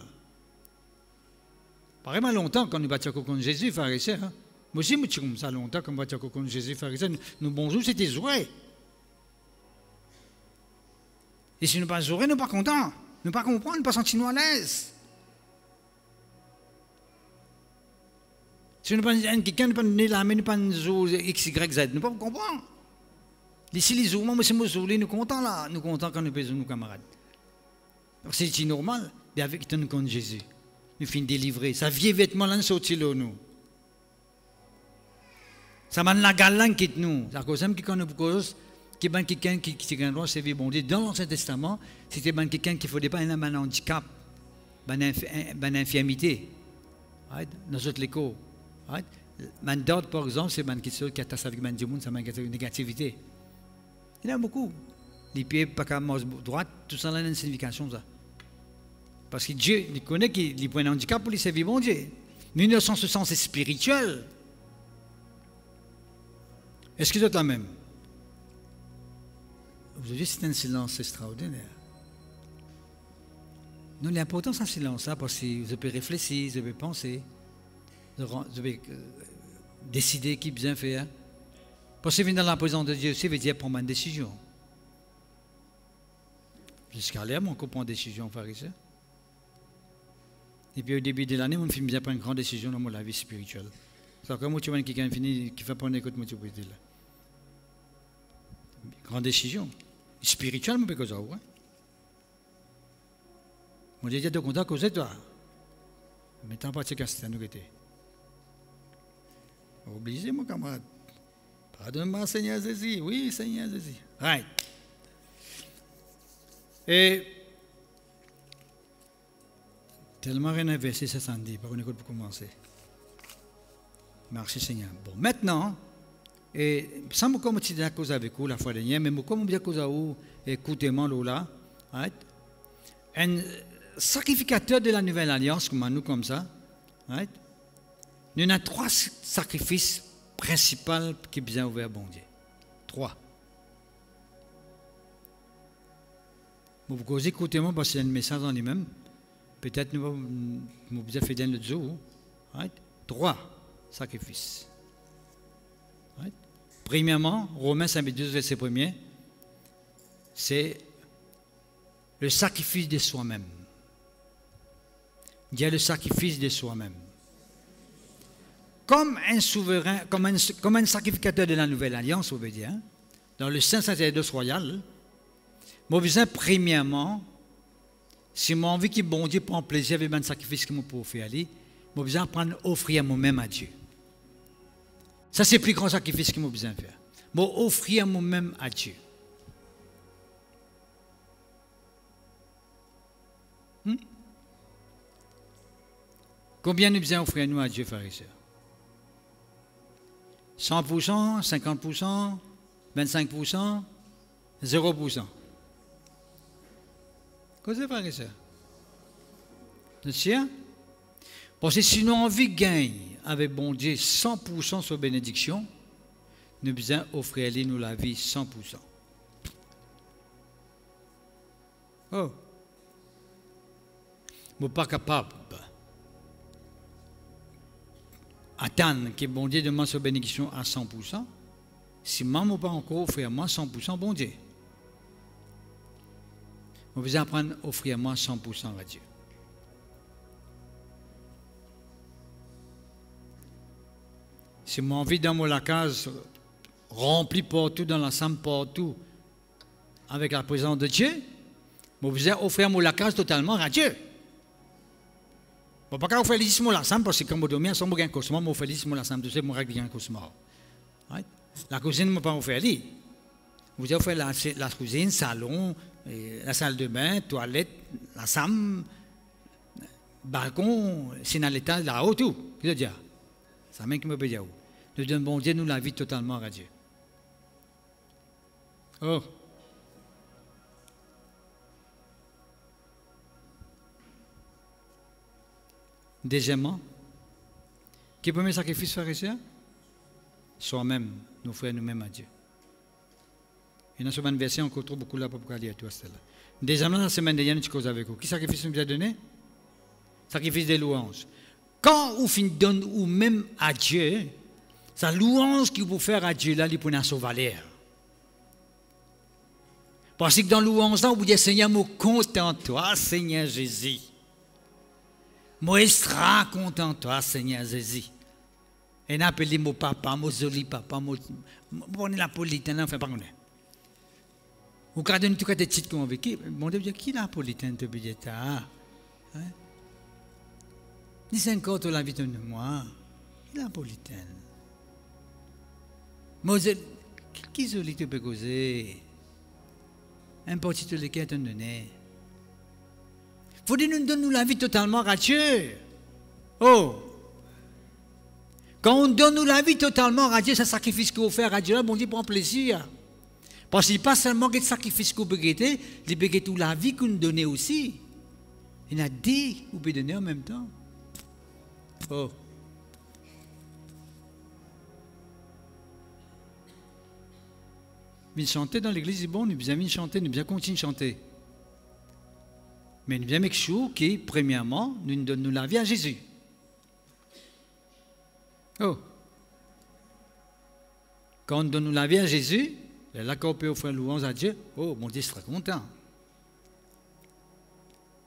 Pareillement longtemps quand nous battions contre Jésus, pharisiens. Hein? Moi aussi, je suis comme ça longtemps quand nous battions contre Jésus, pharisiens. Nous, bonjour, c'était vrai. Et si nous ne pas jouer, nous ne sommes pas contents. Nous ne pas comprendre, nous ne pas sentir à l'aise. Si nous ne pas quelqu'un ne pas donner la main, nous ne pas jouer X, Y, Z, nous ne pas comprendre. Ici, les jours, moi, c'est moi, nous sommes contents là. Nous sommes contents quand nous faisons nos camarades. C'est normal, mais avec nous contre Jésus. Nous finissons délivrer. Ça vieille vêtement là, nous sortons nous. Ça m'a la galère qui nous. Ça cause qui nous cause. Qui est quelqu'un qui a un droit de servir bon Dieu. Dans l'Ancien Testament, c'était quelqu'un qui ne faisait pas un handicap, une infirmité. Right? Dans notre école. Right? D'autres, par exemple, c'est quelqu'un qui a avec du monde, c'est une négativité. Il y en a beaucoup. Les pieds pas qu'à droite, tout ça a une signification. Ça. Parce que Dieu, il connaît qu'il prend un handicap pour les servir bon Dieu. Mais dans ce sens spirituel. Est-ce que c'est la même? Aujourd'hui, c'est un silence extraordinaire. Nous, l'important, c'est un silence, ça, parce que vous pouvez réfléchir, vous pouvez penser, vous pouvez décider qui bien faire. Parce que venir dans la présence de Dieu, ça veut dire prendre une décision. Jusqu'à là, on comprend une décision, pharisien. Et puis au début de l'année, on fait bien prendre une grande décision dans la vie spirituelle. C'est comme tu vois quelqu'un qui fait prendre écoute, moi tu peux dire là. Grande décision. Spirituelle, mais que ça, ouais. Moi, j'ai dit de contact causer toi. Mais t'en pas de casser à nous guetter. Obligé, mon camarade. Pardonne-moi, Seigneur Jésus. Oui, Seigneur Jésus. Right. Et tellement rien à verser, ça s'en dit, par contre, pour commencer. Merci Seigneur. Bon, maintenant, et sans me commencer à cause avec vous la fois dernière, mais comme je cause à vous, écoutez-moi là, right? Un sacrificateur de la nouvelle alliance, comme nous comme ça, right? Nous avons 3 sacrifices principaux qui sont bien ouverts, bon Dieu. 3. Vous écoutez-moi parce qu'il y a un message en lui-même. Peut-être nous allons faire d'un autre jour. Right? 3 sacrifices. Right? Premièrement, Romains 5:12, verset 1er, c'est le sacrifice de soi-même. Il y a le sacrifice de soi-même. Comme un souverain, comme un sacrificateur de la nouvelle alliance, on veut dire, hein, dans le saint sacerdoce royal, moi, besoin, premièrement, si j'ai envie que bon Dieu prend plaisir avec un sacrifice que je peux faire, moi, besoin de offrir moi-même à Dieu. Ça, c'est le plus grand sacrifice que j'ai besoin de faire. Moi, offrir moi-même à Dieu. Combien nous besoin offrir nous à Dieu, frères et sœurs? 100%, 50%, 25%, 0%. Qu'est-ce que frères et sœurs? Vous êtes sûr? Parce que si nous avons envie de gagner avec bon Dieu 100% sur bénédiction, nous besoin offrir à nous la vie 100%. Oh! Je ne suis pas capable attendre que bon Dieu demande sa bénédiction à 100%, si je ne pas encore offrir moi 100% bon Dieu. Je vais apprendre à offrir moi 100% à Dieu. Si mon envie dans la case remplie partout, dans l'ensemble partout, avec la présence de Dieu, je vais offrir la case totalement à Dieu. Je ne vais pas faire les l'ensemble parce que quand je dormais, je vais faire cosmo, je vais faire l'ensemble, je vais faire un cosmo. La cuisine, je ne vais pas faire les. Vous allez faire la cuisine, salon, la salle de bain, toilette, l'ensemble, balcon, c'est dans l'état là-haut, tout. Qu'est-ce que je veux dire? C'est même qui me peut dire. Nous donnons bon Dieu, nous la vie totalement à Dieu. Oh! Deuxièmement, qui peut me sacrifice, frère et sœur? Soi-même, nous frères nous-mêmes à Dieu. Et dans ce même verset, on trouve beaucoup là pour lire tout cela. Deuxièmement, la semaine dernière, nous cause avec vous. Qui sacrifice nous a donné? Sacrifice des louanges. Quand vous donne ou même à Dieu, sa louange qu'il vous faire à Dieu, là, il peut en sauver valeur. Parce que dans louange, là, vous dites, Seigneur, moi content toi, Seigneur Jésus. Moi extra content toi, Seigneur Jésus. Et on appelle mon papa, mon joli papa, mon napolitain, enfin, pas qu'on est. Vous regardez tout cas des titres qu'on a vécu. Mon Dieu, qui est napolitain de Bideta? Dis encore la vie de moi. Il est napolitain. Moi, qui joli tu peux causer? Un petit truc qui est donné. Faut dire nous donne la vie totalement à Dieu. Oh! Quand on donne nous la vie totalement à Dieu, c'est un sacrifice qu'on fait à Dieu, là, bon Dieu prend plaisir. Parce qu'il n'y a pas seulement que sacrifice qu'on peut guetter, il peut guetter la vie qu'on nous donne aussi. Il y en a deux qu'on peut donner en même temps. Oh! Nous chanter dans l'église, c'est bon, nous bien chanter, nous bien continuer de chanter. Mais nous bien make sure que, premièrement, nous donnons la vie à Jésus. Oh! Quand on donne la vie à Jésus, là qu'on peut offrir louange à Dieu, oh, mon Dieu sera content.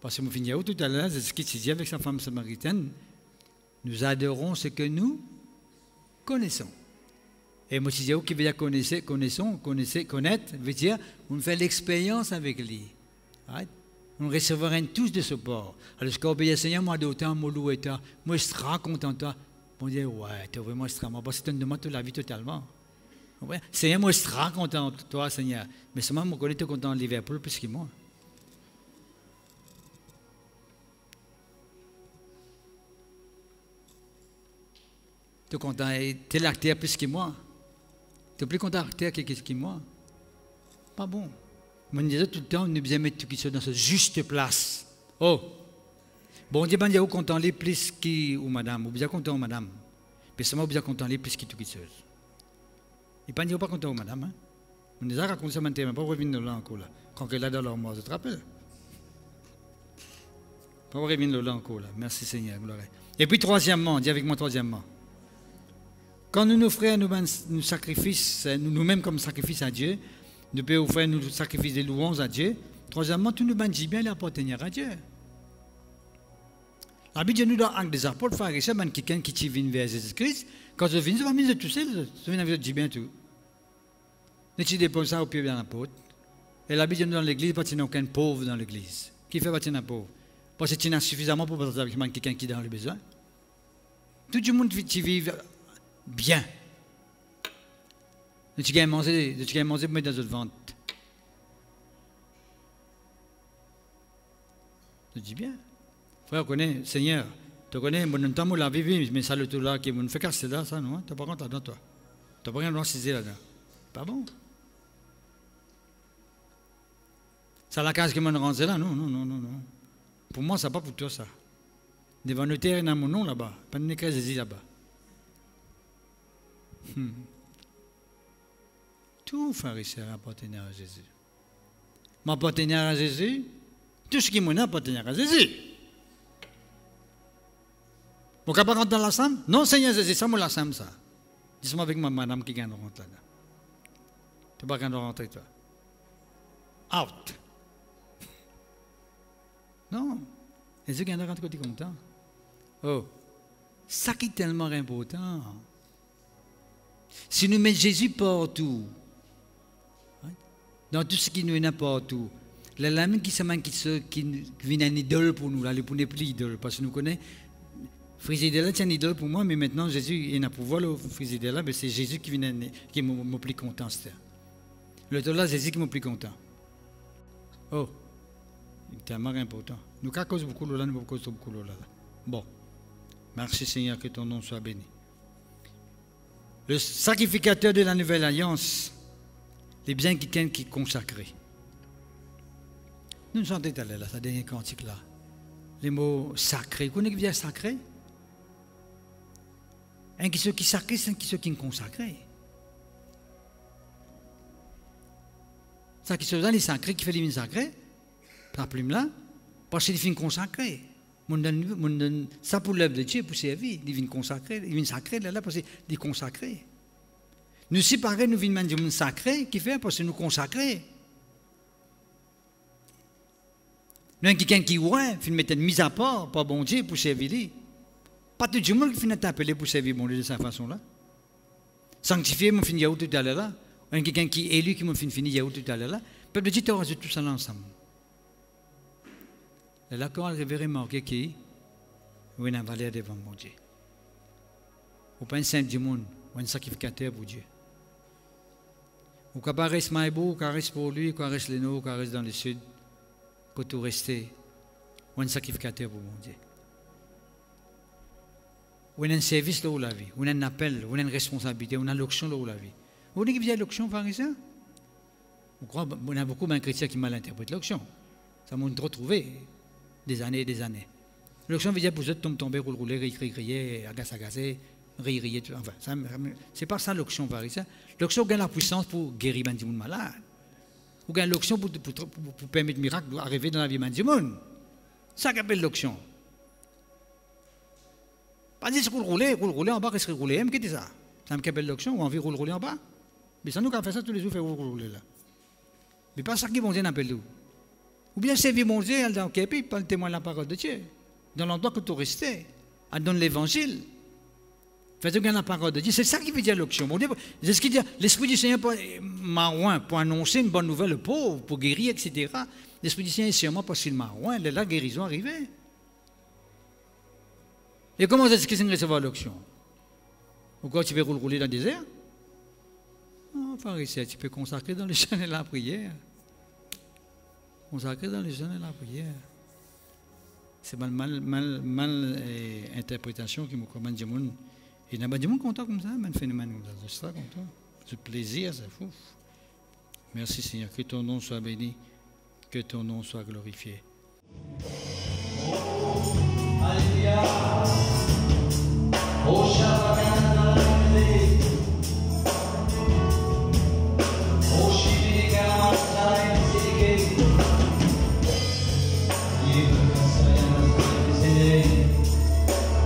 Parce que je finis tout à l'heure, c'est ce qu'il dit avec sa femme samaritaine. Nous adorons ce que nous connaissons. Et moi, je dis, qui veut dire connaître, veut dire, on fait l'expérience avec lui. Right? On recevra tous de ce port. Alors, quand on peut dire, Seigneur, moi, d'autant, moi, loueta, moi, je serai content de toi. On dit, ouais, tu es vraiment extrêmement. Parce que tu me demandes toute la vie totalement. Ouais. Seigneur, moi, je serai content de toi, Seigneur. Mais seulement, moi, je suis content de Liverpool plus que moi. Tu es content, tu es l'acteur plus que moi. Tu es plus content d'acteur que moi. Pas bon. Moi, je disais tout le temps, nous devons mettre tout qui soit dans sa juste place. Oh! Bon, Dieu, ben, vous contenter plus que ou madame, ou bien content madame. Mais seulement vous contenter plus que tout qui soit. Et pas dire pas content madame. Hein? On nous a raconté ça maintenant, pas revenir là encore là. Quand elle est dans leur mort, je te rappelle. Pas revenir là encore là. Merci Seigneur, gloire. Et puis troisièmement, dis avec moi troisièmement. Quand nous frères nous sacrifices, nous-mêmes comme sacrifice à Dieu, nous pouvons faire nous sacrifices des louanges à Dieu. Troisièmement, tout nous dit bien l'appartenir à Dieu. La Bible nous donne des apôtres, frères et sœurs, quelqu'un qui vient vers Jésus-Christ. Quand je viens, je vais me tout seul, je viens dire bien tout. Je dépose ça au pied de l'apôtre. Et la Bible nous dans l'église, parce qu'il n'y a aucun pauvre dans l'église. Qui fait partie d'un pauvre? Parce qu'il y a suffisamment pour partager avec quelqu'un qui est dans le besoin. Tout le monde qui vit bien. Tu gagnes manger pour mettre dans votre ventre. Je dis bien. Frère, connais, Seigneur, tu connais, mon temps, la vie, mais ça le tout là, qui me fait casser là, ça, non? Tu n'as pas compte là-dedans, toi. Tu n'as pas rien à là-dedans. Pas bon. Ça la case qui me rend là, non, non, non, non, non. Pour moi, ça n'est pas pour toi, ça. Devant le terrain, dans mon nom là-bas, pas de nécrèse là-bas. Tout pharisien appartenait à Jésus. M'appartenir à Jésus, tout ce qui m'en appartenir à Jésus. Vous ne pouvez pas rentrer dans la chambre? Non, Seigneur Jésus, ça me la chambre, ça. Dis-moi avec ma madame qui gagne rentrer là-dedans. Tu ne peux pas rentrer, toi. Out. Non. Jésus gagne rentrer côté content. Oh. Ça qui est tellement important. Si nous mettons Jésus partout, dans tout ce qui nous est partout, la lame qui vient un idole pour nous, là, pour ne plus idole, parce que nous connaissons, Frigidaire c'est un idole pour moi, mais maintenant Jésus il a pouvoir le Frigidaire, mais c'est Jésus qui vient qui me plus content. Le temps là, Jésus qui me plus content. Oh, c'est tellement important. Nous qu'à cause beaucoup là, nous pas cause beaucoup là. Bon, merci Seigneur, que ton nom soit béni. Le sacrificateur de la nouvelle alliance, les biens quelqu'un qui est consacré. Nous nous sentons allés là, ça dernier cantique là. Les mots sacrés. Vous connaissez bien sacré? Un qui est sacré, c'est un qui est consacré. Ça qui est sacré, qui fait les sacrés, la plume là, parce qu'il est consacré. Ça pour l'œuvre de Dieu, pour servir, il vient consacré, il vient sacré là, parce qu'il est consacré. Nous, si pareil, nous venons de monde sacré, qui fait parce que nous consacrés. Nous avons quelqu'un qui, ouais, il met une mise à part, par bon Dieu, pour servir. Pas tout le monde qui finit d'appeler pour servir bon Dieu de cette façon-là. Sanctifié, mon fini tout à l'heure là. Un quelqu'un qui est élu, qui m'a fini tout à l'heure là. Le peuple de Dieu, tu auras tout ça ensemble. Et là, quand on avait remarqué qu'il y a une valeur devant mon Dieu. Ou pas un saint du monde, ou un sacrificateur pour Dieu. Ou qu'on reste Maïbo, qu'on reste pour lui, qu'on reste Léno, qu'on reste dans le sud, qu'on tout rester, ou un sacrificateur pour mon Dieu. Ou un service là où la vie, ou un appel, ou une responsabilité, ou une locution là où la vie. Vous voyez qu'il y a l'option pharisien? On croit qu'il y a beaucoup de chrétiens qui mal interprètent l'option. Ça m'a retrouvé des années et des années. L'option veut dire pour eux tomber, rouler, crier, agacer, rire, enfin, c'est pas ça l'option pharisien. L'option gagne la puissance pour guérir un monde malade. Ou gagne l'option pour permettre miracle d'arriver dans la vie du monde. Ça qu'appelle l'option. Pas dire rouler en bas, qu'est-ce que rouler? Qu'est-ce que c'est ça? Ça me qu'appelle l'option, ou envie de rouler en bas? Mais ça nous a fait ça tous les jours, faire rouler là. Mais pas ça qui bon Dieu n'appelle nous. Ou bien servir mon Dieu dans le képi, pas le témoin de la parole de Dieu. Dans l'endroit que tu restes, à donner l'évangile. Faites bien la parole de Dieu. C'est ça qui veut dire l'option. C'est ce qui dit, l'Esprit du Seigneur marouin pour annoncer une bonne nouvelle aux pauvres, pour guérir, etc. L'Esprit du Seigneur est sûrement pas si le marouin, la guérison arrivée. Et comment est-ce que c'est recevoir l'option? Pourquoi tu veux rouler dans le désert? Non, pharisien, tu peux consacrer dans le jeûne et la prière. Consacrer dans le jeûne et la prière. C'est mal interprétation qui me commande du monde Il n'y a pas du monde content comme ça, un phénomène comme ça. Je suis très content. Du plaisir, c'est fou. Merci Seigneur. Que ton nom soit béni. Que ton nom soit glorifié. Alléluia. Oh, Shabbat, oh, Shibika, Sike.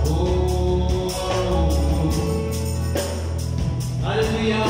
Oh, Alléluia.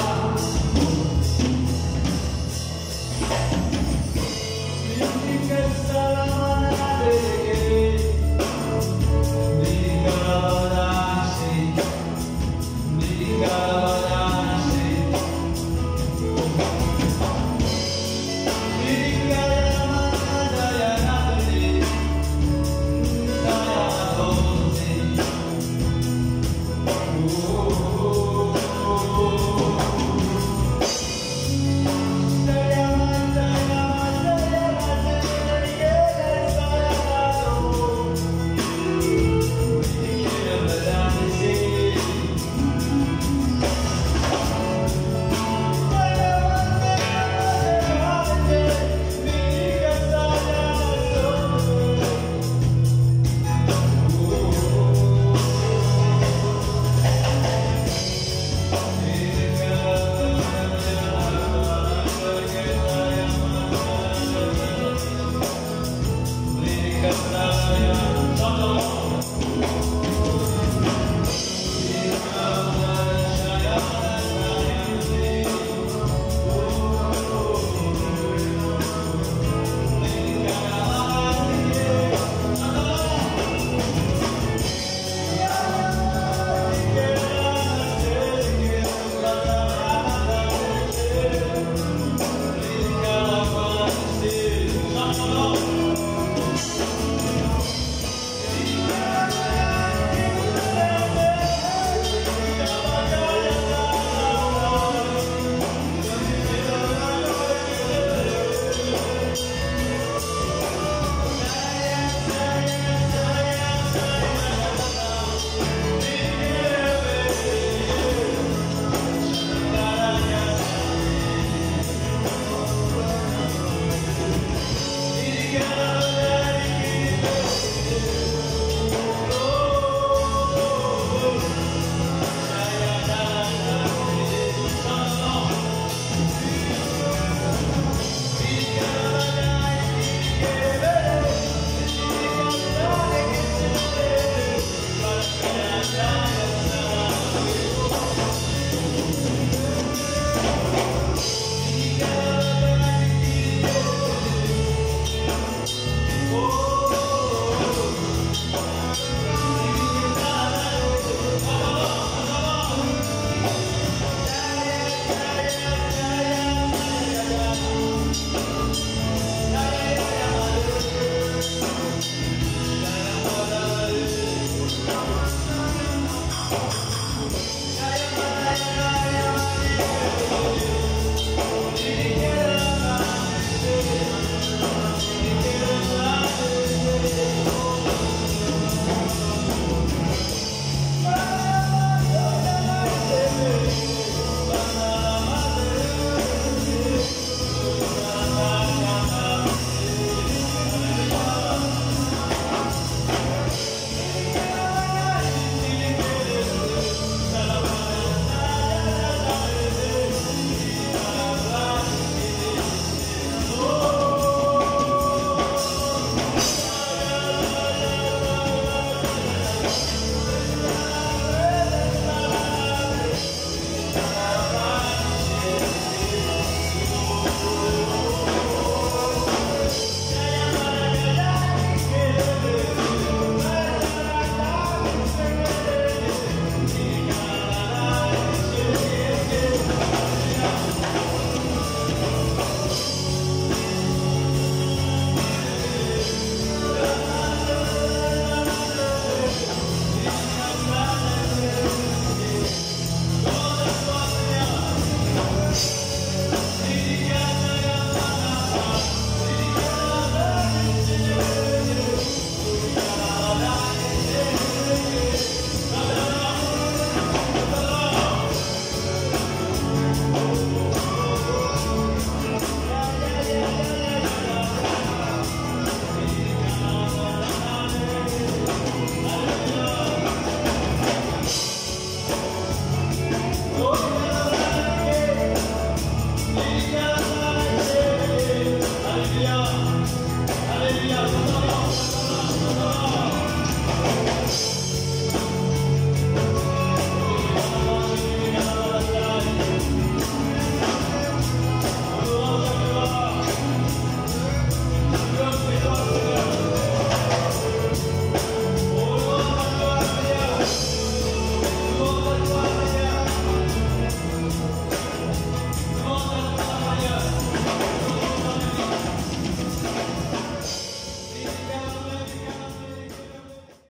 Yeah.